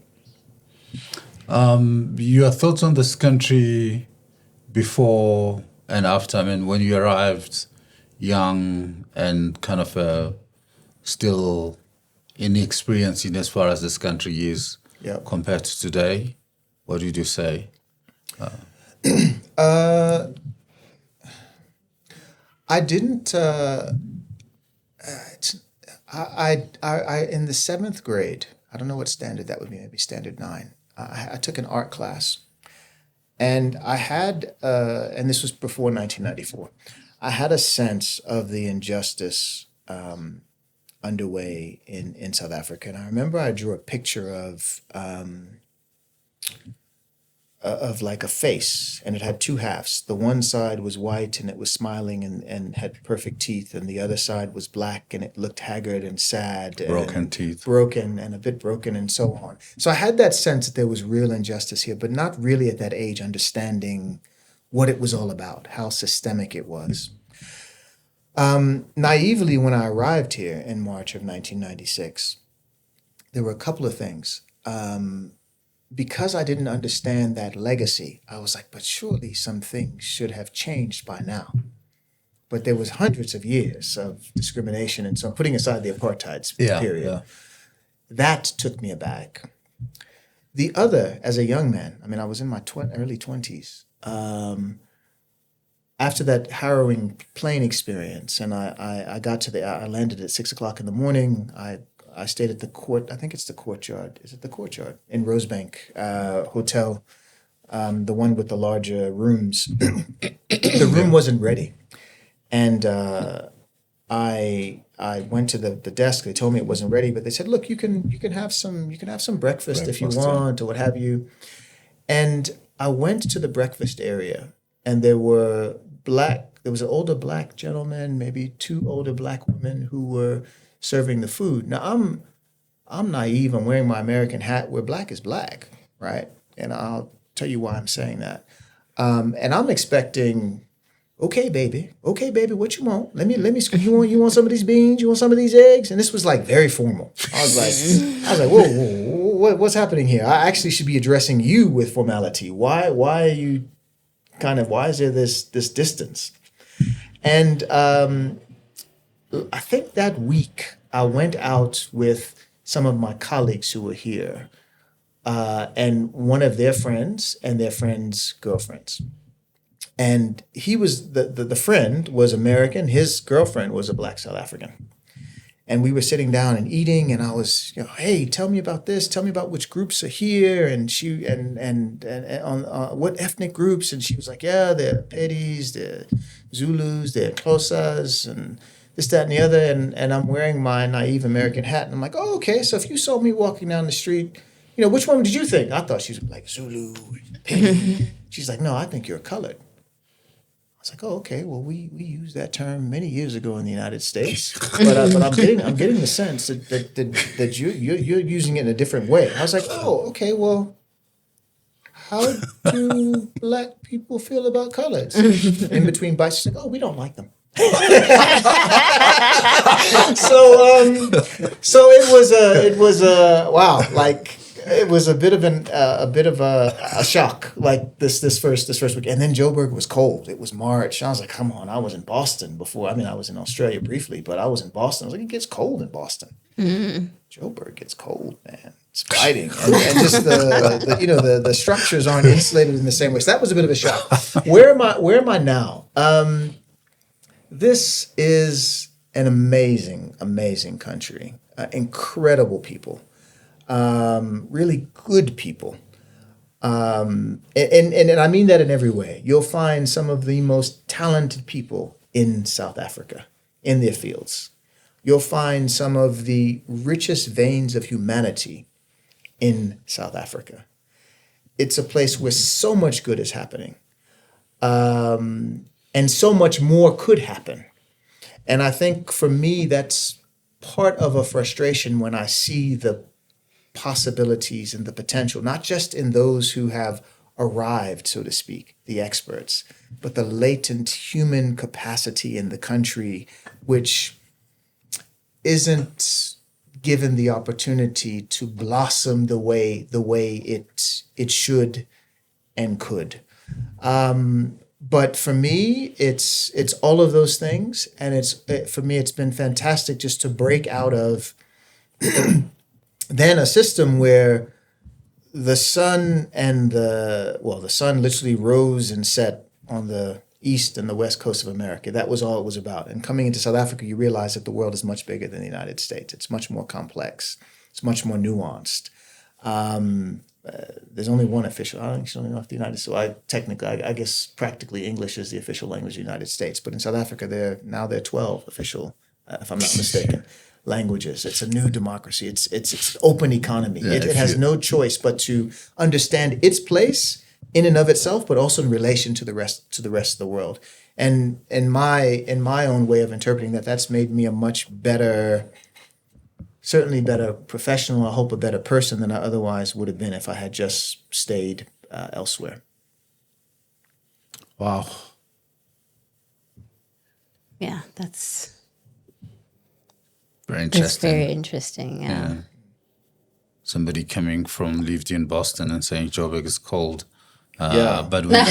Your thoughts on this country before and after? I mean, when you arrived young and kind of still inexperienced in as far as this country is compared to today, what would you say? I didn't. I in the 7th grade. I don't know what standard that would be. Maybe standard 9. I took an art class, and I had, and this was before 1994. I had a sense of the injustice underway in South Africa. And I remember I drew a picture of like a face, and it had two halves. The one side was white and it was smiling and had perfect teeth, and the other side was black and it looked haggard and sad. Broken teeth. Broken and a bit broken and so on. So I had that sense that there was real injustice here, but not really at that age understanding what it was all about, how systemic it was. Naively, when I arrived here in March of 1996, there were a couple of things. Because I didn't understand that legacy, I was like, but surely some things should have changed by now. But there was hundreds of years of discrimination, and so putting aside the apartheid period, that took me aback. The other, as a young man, I mean, I was in my early 20s. After that harrowing plane experience, and I landed at 6 o'clock in the morning. I stayed at the I think it's the Courtyard. Is it the Courtyard? In Rosebank Hotel, the one with the larger rooms. The room wasn't ready. And I went to the desk. They told me it wasn't ready, but they said, look, you can have some breakfast if you want or what have you. And I went to the breakfast area, and there was an older black gentleman, maybe 2 older black women who were serving the food. Now I'm naive. I'm wearing my American hat where black is black, right? And I'll tell you why I'm saying that. And I'm expecting, okay, baby, what you want? Let me. You want some of these beans? You want some of these eggs? And this was like very formal. I was like, whoa, what's happening here? I actually should be addressing you with formality. Why are you why is there this distance? And I think that week I went out with some of my colleagues who were here, and one of their friends and their friends' girlfriends. And he was the friend was American. His girlfriend was a black South African. And we were sitting down and eating, and I was, hey, tell me about this. Tell me about which groups are here, and she and on what ethnic groups. And she was like, yeah, they're Pedis, they're Zulus, they're Xhosas, and this, that, and the other. And I'm wearing my naive American hat, and I'm like, oh, okay. So if you saw me walking down the street, which one did you think? I thought she was like Zulu, Pedi. She's like, no, I think you're colored. I was like, oh, okay. Well, we used that term many years ago in the United States, but I'm getting the sense that you're using it in a different way. I was like, oh, okay. Well, how do black people feel about colors? In between bites, she's like, oh, we don't like them. So it was wow, like. It was a bit of a shock, like this first week. And then Joburg was cold. It was March. I was like, come on, I was in Boston before. I mean, I was in Australia briefly, but I was in Boston. I was like, it gets cold in Boston. Joburg gets cold, man. It's biting. And just the structures aren't insulated in the same way. So that was a bit of a shock. Where am I now? This is an amazing, amazing country. Incredible people. Really good people. And I mean that in every way. You'll find some of the most talented people in South Africa, in their fields. You'll find some of the richest veins of humanity in South Africa. It's a place where so much good is happening. And so much more could happen. And I think for me, that's part of a frustration when I see the possibilities and the potential, not just in those who have arrived, so to speak, the experts, but the latent human capacity in the country, which isn't given the opportunity to blossom the way it should and could. But for me, it's all of those things, and for me it's been fantastic just to break out of then a system where the sun literally rose and set on the east and the west coast of America. That was all it was about. And coming into South Africa, you realize that the world is much bigger than the United States. It's much more complex. It's much more nuanced. There's only one official. I don't know if the United States. I guess practically English is the official language of the United States. But in South Africa, there are 12 official, if I'm not mistaken, languages. It's a new democracy. It's an open economy. Yeah, it has no choice but to understand its place in and of itself, but also in relation to the rest of the world. And in my own way of interpreting that, that's made me a much better, certainly better professional. I hope a better person than I otherwise would have been if I had just stayed elsewhere. Wow. Yeah, that's very interesting. It's very interesting. Yeah. Somebody lived in Boston and saying Joburg is cold. But we know.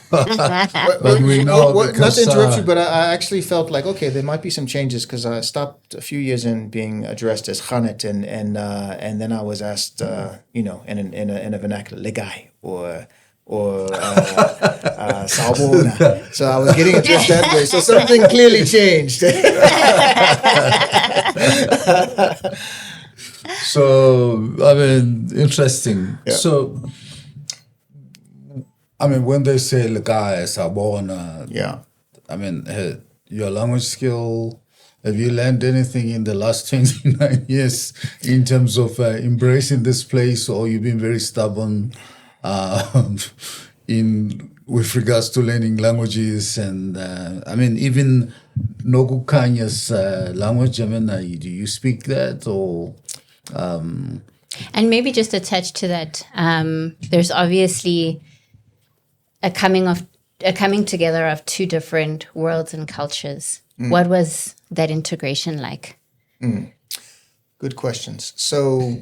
But we know not to interrupt you, but I actually felt like, okay, there might be some changes because I stopped a few years in being addressed as Khanet, and then I was asked, in a vernacular, Legai or Sawubona. So I was getting addressed that way. So something clearly changed. So, I mean, interesting. Yeah. So, I mean, when they say Legai, Sawubona, I mean, your language skill, have you learned anything in the last 29 years in terms of embracing this place, or you've been very stubborn with regards to learning languages? And I mean, even Nogukanya's language, I mean, do you speak that or? And maybe just attached to that, there's obviously a coming together of two different worlds and cultures. What was that integration like? Good questions. So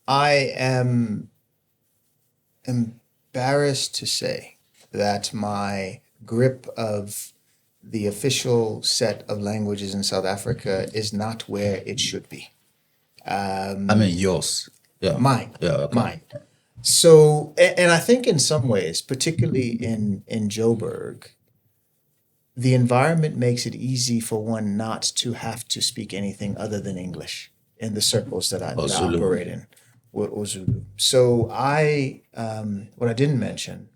I am embarrassed to say that my grip of the official set of languages in South Africa is not where it should be. I mean, yours. Yeah. Mine. Yeah, okay. Mine. So, and I think in some ways, particularly in Joburg, the environment makes it easy for one not to have to speak anything other than English in the circles that I operate in, or Zulu. So what I didn't mention,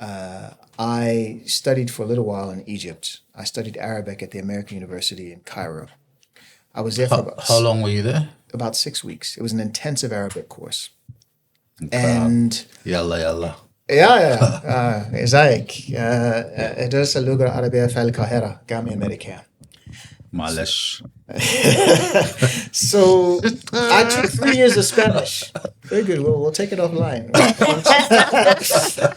I studied for a little while in Egypt. I studied Arabic at the American University in Cairo. I was there for How long were you there? About 6 weeks. It was an intensive Arabic course. And Yalla. ازيك ادرس اللغة العربية في القاهرة جامعة أمريكية. معلش. So I took 3 years of Spanish. Very good. We'll take it offline.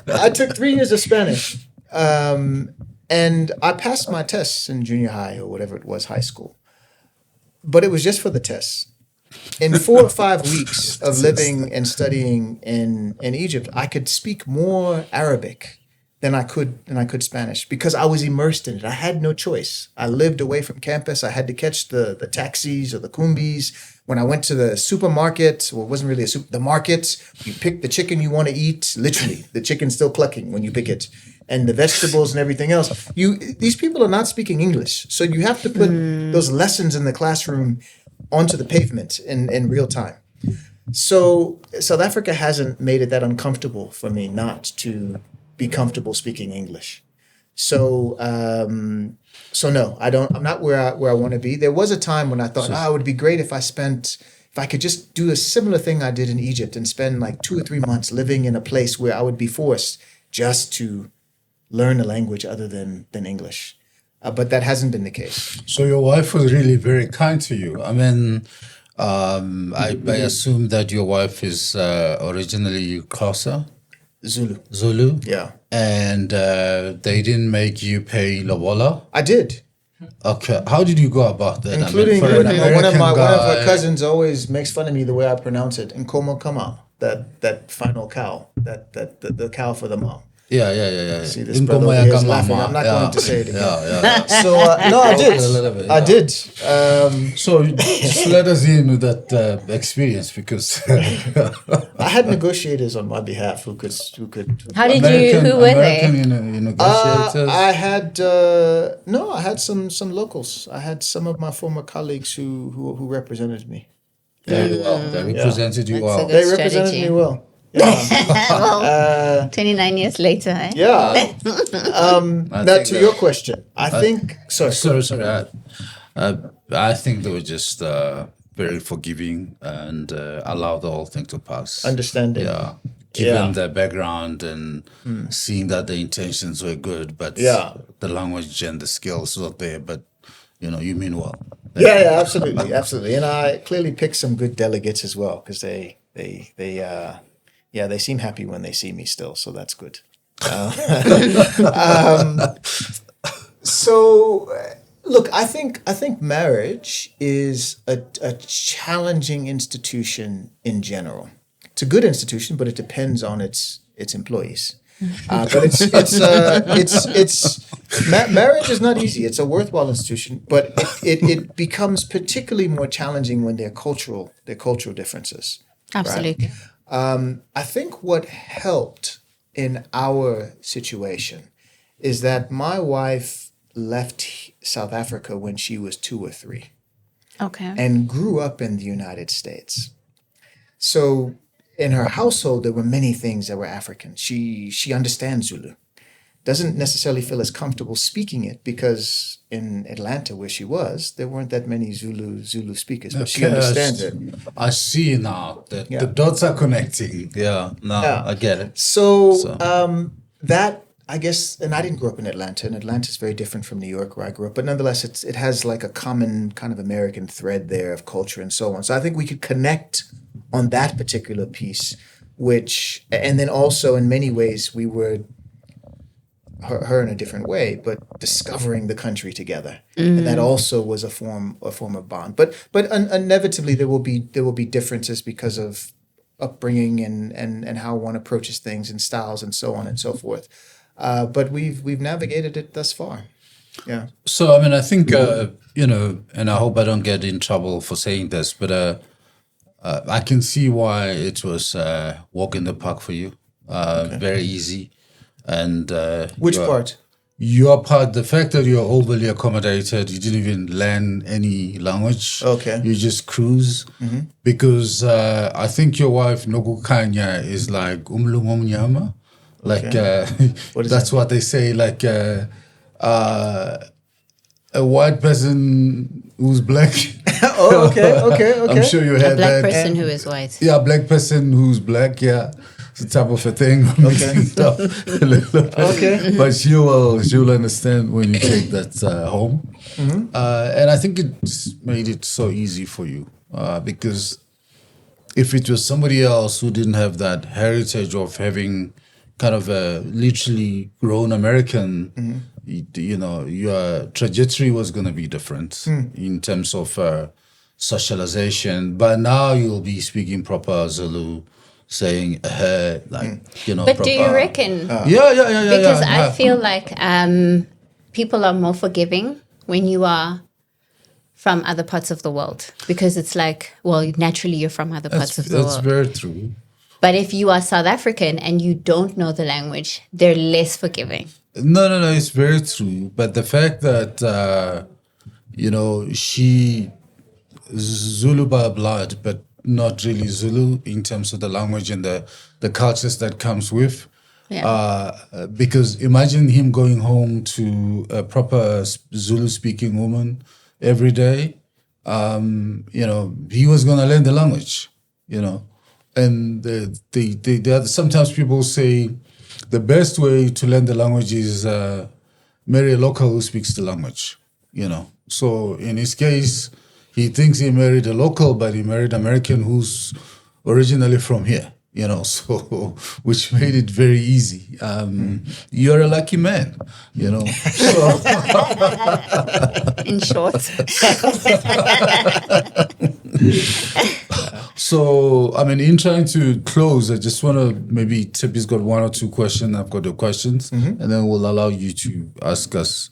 I took 3 years of Spanish, and I passed my tests in junior high or whatever it was, high school. But it was just for the tests. In 4 or 5 weeks of living and studying in Egypt, I could speak more Arabic than I could Spanish because I was immersed in it. I had no choice. I lived away from campus. I had to catch the taxis or the kumbis. When I went to the supermarket, well, it wasn't really the market, you pick the chicken you want to eat, literally. The chicken's still clucking when you pick it. And the vegetables and everything else. These people are not speaking English. So you have to put those lessons in the classroom onto the pavement in real time. So South Africa hasn't made it that uncomfortable for me not to be comfortable speaking English. So so no, I don't. I'm not where I want to be. There was a time when I thought, it would be great if I could just do a similar thing I did in Egypt and spend like 2 or 3 months living in a place where I would be forced just to learn a language other than English. But that hasn't been the case. So your wife was really very kind to you. I mean, I assume that your wife is originally Xhosa? Zulu? Yeah. And they didn't make you pay lobola? I did. Okay. How did you go about that? Including I mean, one of her cousins always makes fun of me the way I pronounce it. Nkomo Kama, that final cow, the cow for the mom. Yeah. See this brother over here is laughing. I'm not going to say it again. Yeah. So no, I did. I did. So just let us in with that experience, because I had negotiators on my behalf who could. How did you? Who were they? Negotiators. I had I had some locals. I had some of my former colleagues who represented me. Very well. They represented you well. They represented me well. Yeah. 29 years later, eh? Yeah. Now to your question, I think. Sorry. I think they were just very forgiving and allowed the whole thing to pass. Understanding. Yeah. Given their background and seeing that the intentions were good, but the language and the skills were there, but you mean well. Yeah, absolutely. And I clearly picked some good delegates as well, because they seem happy when they see me still, so that's good. So, look, I think marriage is a challenging institution in general. It's a good institution, but it depends on its employees. But marriage is not easy. It's a worthwhile institution, but it becomes particularly more challenging when there are cultural differences. Absolutely. Right? I think what helped in our situation is that my wife left South Africa when she was 2 or 3. Okay. And grew up in the United States. So in her household, there were many things that were African. She understands Zulu. Doesn't necessarily feel as comfortable speaking it because in Atlanta, where she was, there weren't that many Zulu speakers, but she understands it. I see now that the dots are connecting. I get it. So that, I guess, and I didn't grow up in Atlanta, and Atlanta is very different from New York, where I grew up, but nonetheless, it has like a common kind of American thread there of culture and so on. So I think we could connect on that particular piece, and then also in many ways we were her in a different way, but discovering the country together, and that also was a form of bond. But inevitably there will be differences because of upbringing and how one approaches things and styles and so on and so forth. But we've navigated it thus far. Yeah. So I mean, I think and I hope I don't get in trouble for saying this, but I can see why it was walk in the park for you. Very easy. And which part? Your part, the fact that you're overly accommodated, you didn't even learn any language. Okay. You just cruise. Because I think your wife, Nogukanya, is like umlumomnyama. Like, that's what they say, like a white person who's black. Oh, okay. I'm sure you had that. A black person who is white. Yeah, black person who's black, yeah. It's the type of a thing. Okay. But she'll understand when you take that home. And I think it's made it so easy for you. Because if it was somebody else who didn't have that heritage of having kind of a literally grown American, your trajectory was going to be different in terms of socialization. But now you'll be speaking proper Zulu, saying But proper. do you reckon? Yeah. Because I feel like people are more forgiving when you are from other parts of the world, because it's like, well, naturally you're from other parts of the world. That's very true. But if you are South African and you don't know the language, they're less forgiving. No, it's very true. But the fact that, she Zulu by blood, but not really Zulu in terms of the language and the cultures that comes with. Because imagine him going home to a proper Zulu-speaking woman every day. He was going to learn the language, And sometimes people say the best way to learn the language is marry a local who speaks the language, So in his case, he thinks he married a local, but he married an American who's originally from here. So which made it very easy. You're a lucky man, So In short. So, in trying to close, I just want to maybe Tshepi's got one or two questions. I've got the questions, and then we'll allow you to ask us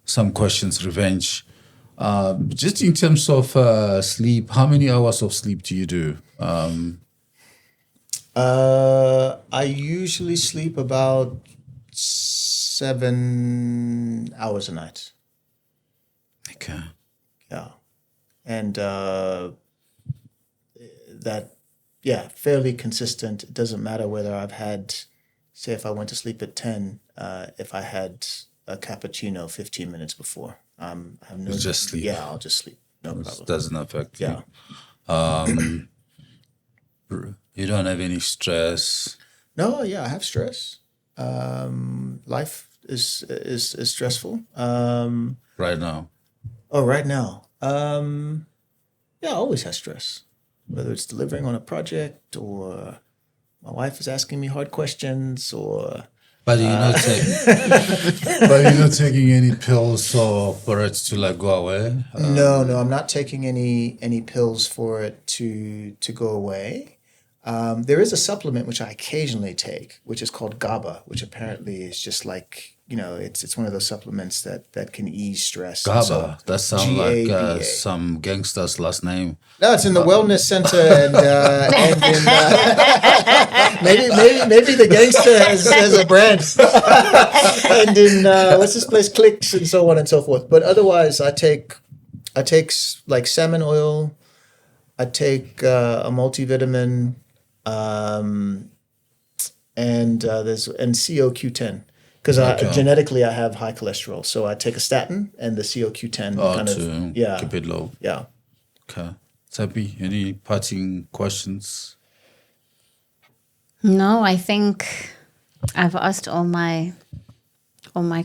some questions. Revenge. Just in terms of sleep, how many hours of sleep do you do? I usually sleep about 7 hours a night. Okay. Yeah. And fairly consistent. It doesn't matter whether I've had, say, if I went to sleep at 10, if I had a cappuccino 15 minutes before. You just sleep. Yeah, I'll just sleep. No problem. Doesn't affect you. Yeah. You don't have any stress? No, yeah, I have stress. Life is stressful. Right now? Oh, right now. Yeah, I always have stress. Whether it's delivering on a project or my wife is asking me hard questions or... But you're not taking any pills for it to go away? No, I'm not taking any pills for it to go away. There is a supplement which I occasionally take, which is called GABA, which apparently is just like, it's one of those supplements that can ease stress. GABA, so, that sounds like some gangster's last name. No, it's in the wellness center, and in, maybe the gangster has a brand, and in what's this place, Clicks, and so on and so forth. But otherwise, I take like salmon oil. I take a multivitamin, and CoQ10 because genetically I have high cholesterol, so I take a statin and the CoQ10 keep it low. Yeah. Okay. Tshepi, any parting questions? No, I think I've asked all my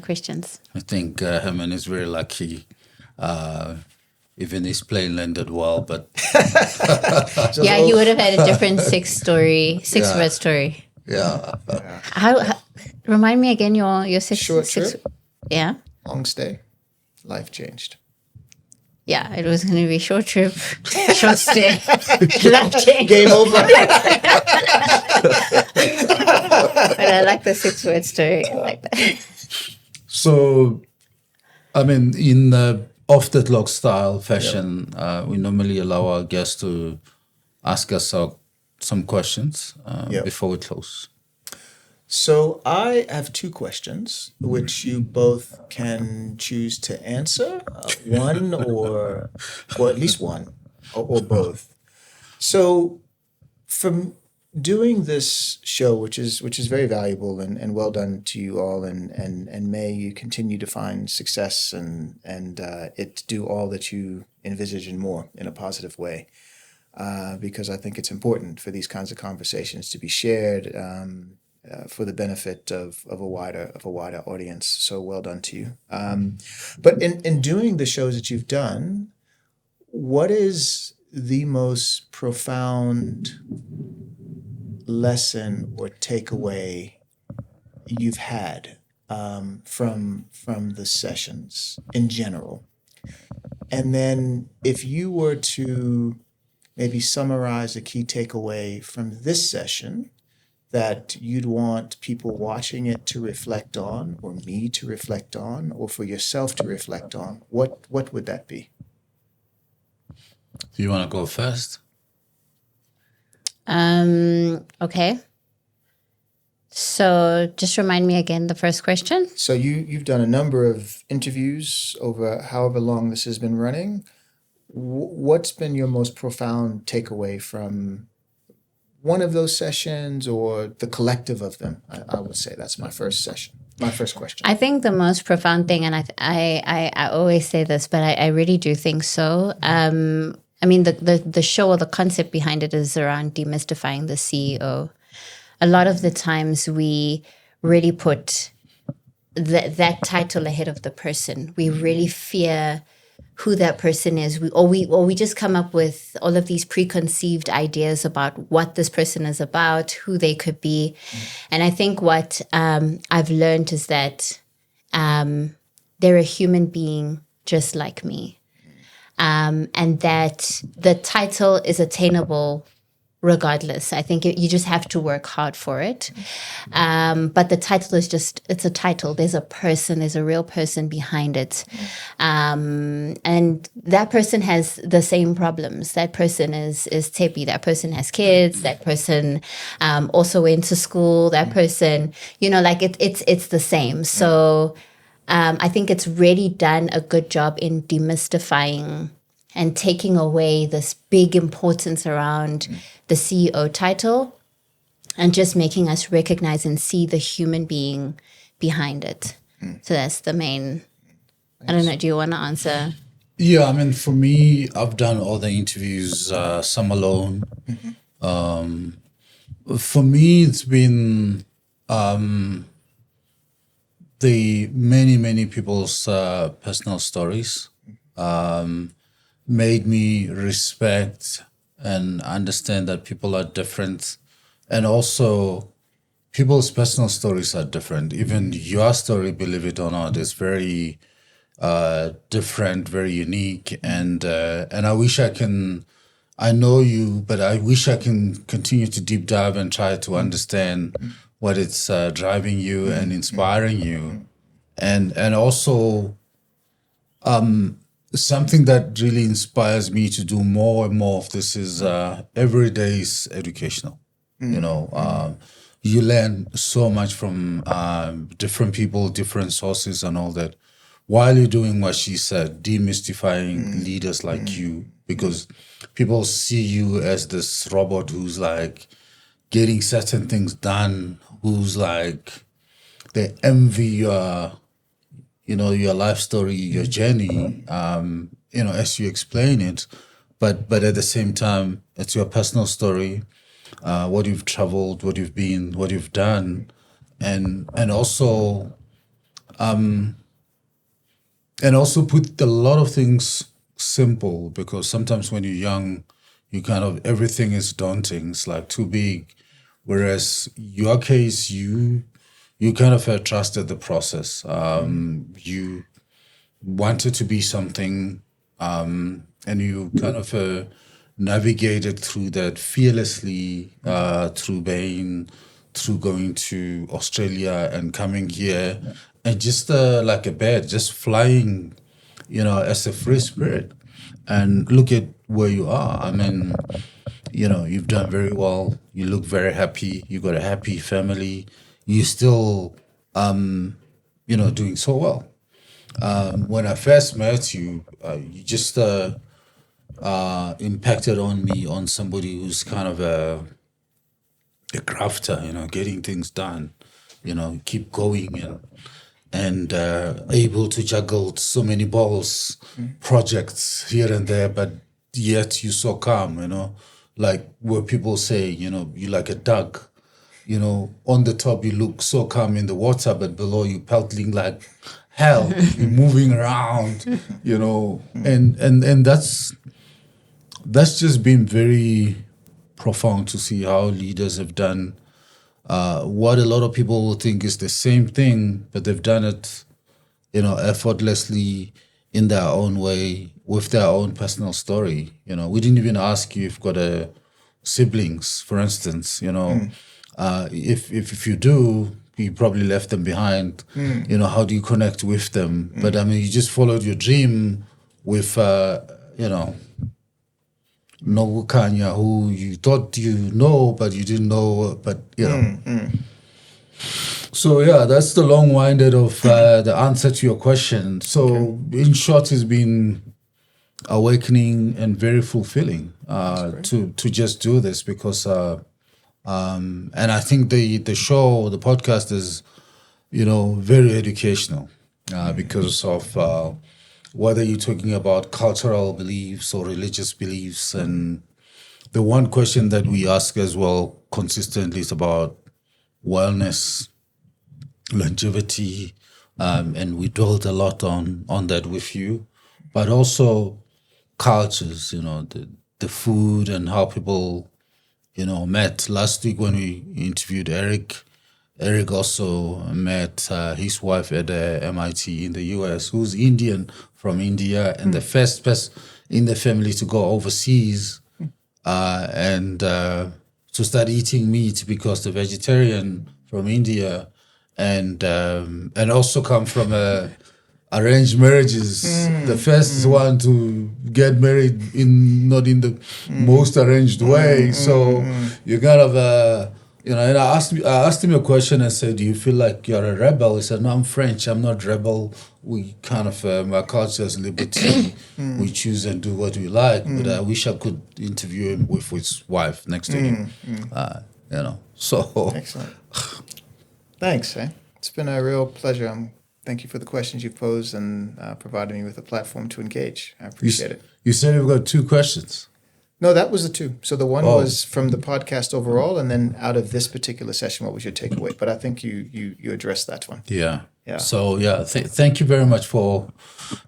questions. I think Herman is very lucky. Even his plane landed well, but yeah, you would have had a different six-word story. Yeah. How remind me again your six Short trip. Yeah. Long stay. Life changed. Yeah, it was going to be short trip, short stay, life change. Game over. But I like the 6-word story. I like that. So, in off the clock style fashion, we normally allow our guests to ask us some questions before we close. So I have two questions, which you both can choose to answer, one or at least one, or both. So from doing this show, which is very valuable and well done to you all, and may you continue to find success and it do all that you envisage and more in a positive way, because I think it's important for these kinds of conversations to be shared for the benefit of a wider audience. So well done to you. But in doing the shows that you've done, what is the most profound lesson or takeaway you've had from the sessions in general? And then if you were to maybe summarize a key takeaway from this session that you'd want people watching it to reflect on, or me to reflect on, or for yourself to reflect on, what would that be? Do you want to go first? Okay. So just remind me again the first question. So you've done a number of interviews over however long this has been running. what's been your most profound takeaway from one of those sessions or the collective of them? I would say that's my first session. My first question. I think the most profound thing, and I always say this, but I really do think so. I mean, the show or the concept behind it is around demystifying the CEO. A lot of the times we really put that title ahead of the person. We really fear who that person is. We just come up with all of these preconceived ideas about what this person is about, who they could be. And I think what I've learned is that they're a human being just like me. And that the title is attainable regardless. I think you just have to work hard for it. But the title is it's a title. There's a person, there's a real person behind it. And that person has the same problems. That person is Tshepi. That person has kids. That person also went to school. That person, it's the same. So I think it's really done a good job in demystifying and taking away this big importance around the CEO title and just making us recognize and see the human being behind it. So that's the main. I don't know. Do you want to answer? Yeah, I mean, for me, I've done all the interviews, some alone. For me, it's been the many people's personal stories made me respect and understand that people are different. And also, people's personal stories are different. Even your story, believe it or not, is very different, very unique. And I wish I know you, but I wish I can continue to deep dive and try to understand what it's driving you and inspiring you. And also, something that really inspires me to do more and more of this is every day is educational. You learn so much from different people, different sources and all that, while you're doing what she said, demystifying leaders like you, because people see you as this robot who's like getting certain things done, who's like, they envy your life story, your journey, as you explain it, but at the same time, it's your personal story, what you've traveled, what you've been, what you've done, and also put a lot of things simple, because sometimes when you're young, you kind of, everything is daunting, it's like too big, whereas your case, you kind of trusted the process. You wanted to be something, and you kind of navigated through that fearlessly, through Bain, through going to Australia and coming here, and just like a bird, just flying, as a free spirit. And look at where you are. I mean, you've done very well. You look very happy. You got a happy family. You still, doing so well. When I first met you, you just impacted on me on somebody who's kind of a crafter, getting things done, keep going and able to juggle so many balls, projects here and there, but yet you're so calm, like where people say, you're like a duck. On the top you look so calm in the water, but below you paddling like hell. You're moving around, and that's just been very profound to see how leaders have done what a lot of people will think is the same thing, but they've done it, effortlessly in their own way with their own personal story. We didn't even ask you if you've got siblings, for instance, if you do, you probably left them behind. How do you connect with them? But I mean, you just followed your dream with, Nogukanya, who you thought but you didn't know, but So yeah, that's the long-winded of the answer to your question. So in short, it's been awakening and very fulfilling to just do this because and I think the show, the podcast is, very educational because of whether you're talking about cultural beliefs or religious beliefs. And the one question that we ask as well consistently is about wellness, longevity, and we dwelled a lot on that with you, but also cultures, the food and how people, met. Last week when we interviewed Eric also met his wife at MIT in the US, who's Indian from India, and the first person in the family to go overseas and to start eating meat because the vegetarian from India and also come from arranged marriages. The first one to get married not in the most arranged way. So you kind of and I asked him a question and said, "Do you feel like you're a rebel?" He said, "No, I'm French. I'm not rebel. We kind of my culture is liberty. We choose and do what we like." But I wish I could interview him with his wife next to him. So excellent. Thanks. It's been a real pleasure. Thank you for the questions you've posed and provided me with a platform to engage. I appreciate it. You said you've got 2 questions. No, that was the 2. So the one was from the podcast overall, and then out of this particular session, what was your takeaway? But I think you addressed that one. Yeah. So thank you very much for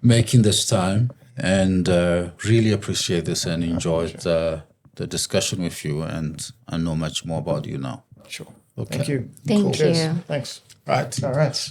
making this time, and really appreciate this and enjoyed the discussion with you, and I know much more about you now. Sure. Okay. Thank you. Thank you. Thanks. Right. All right.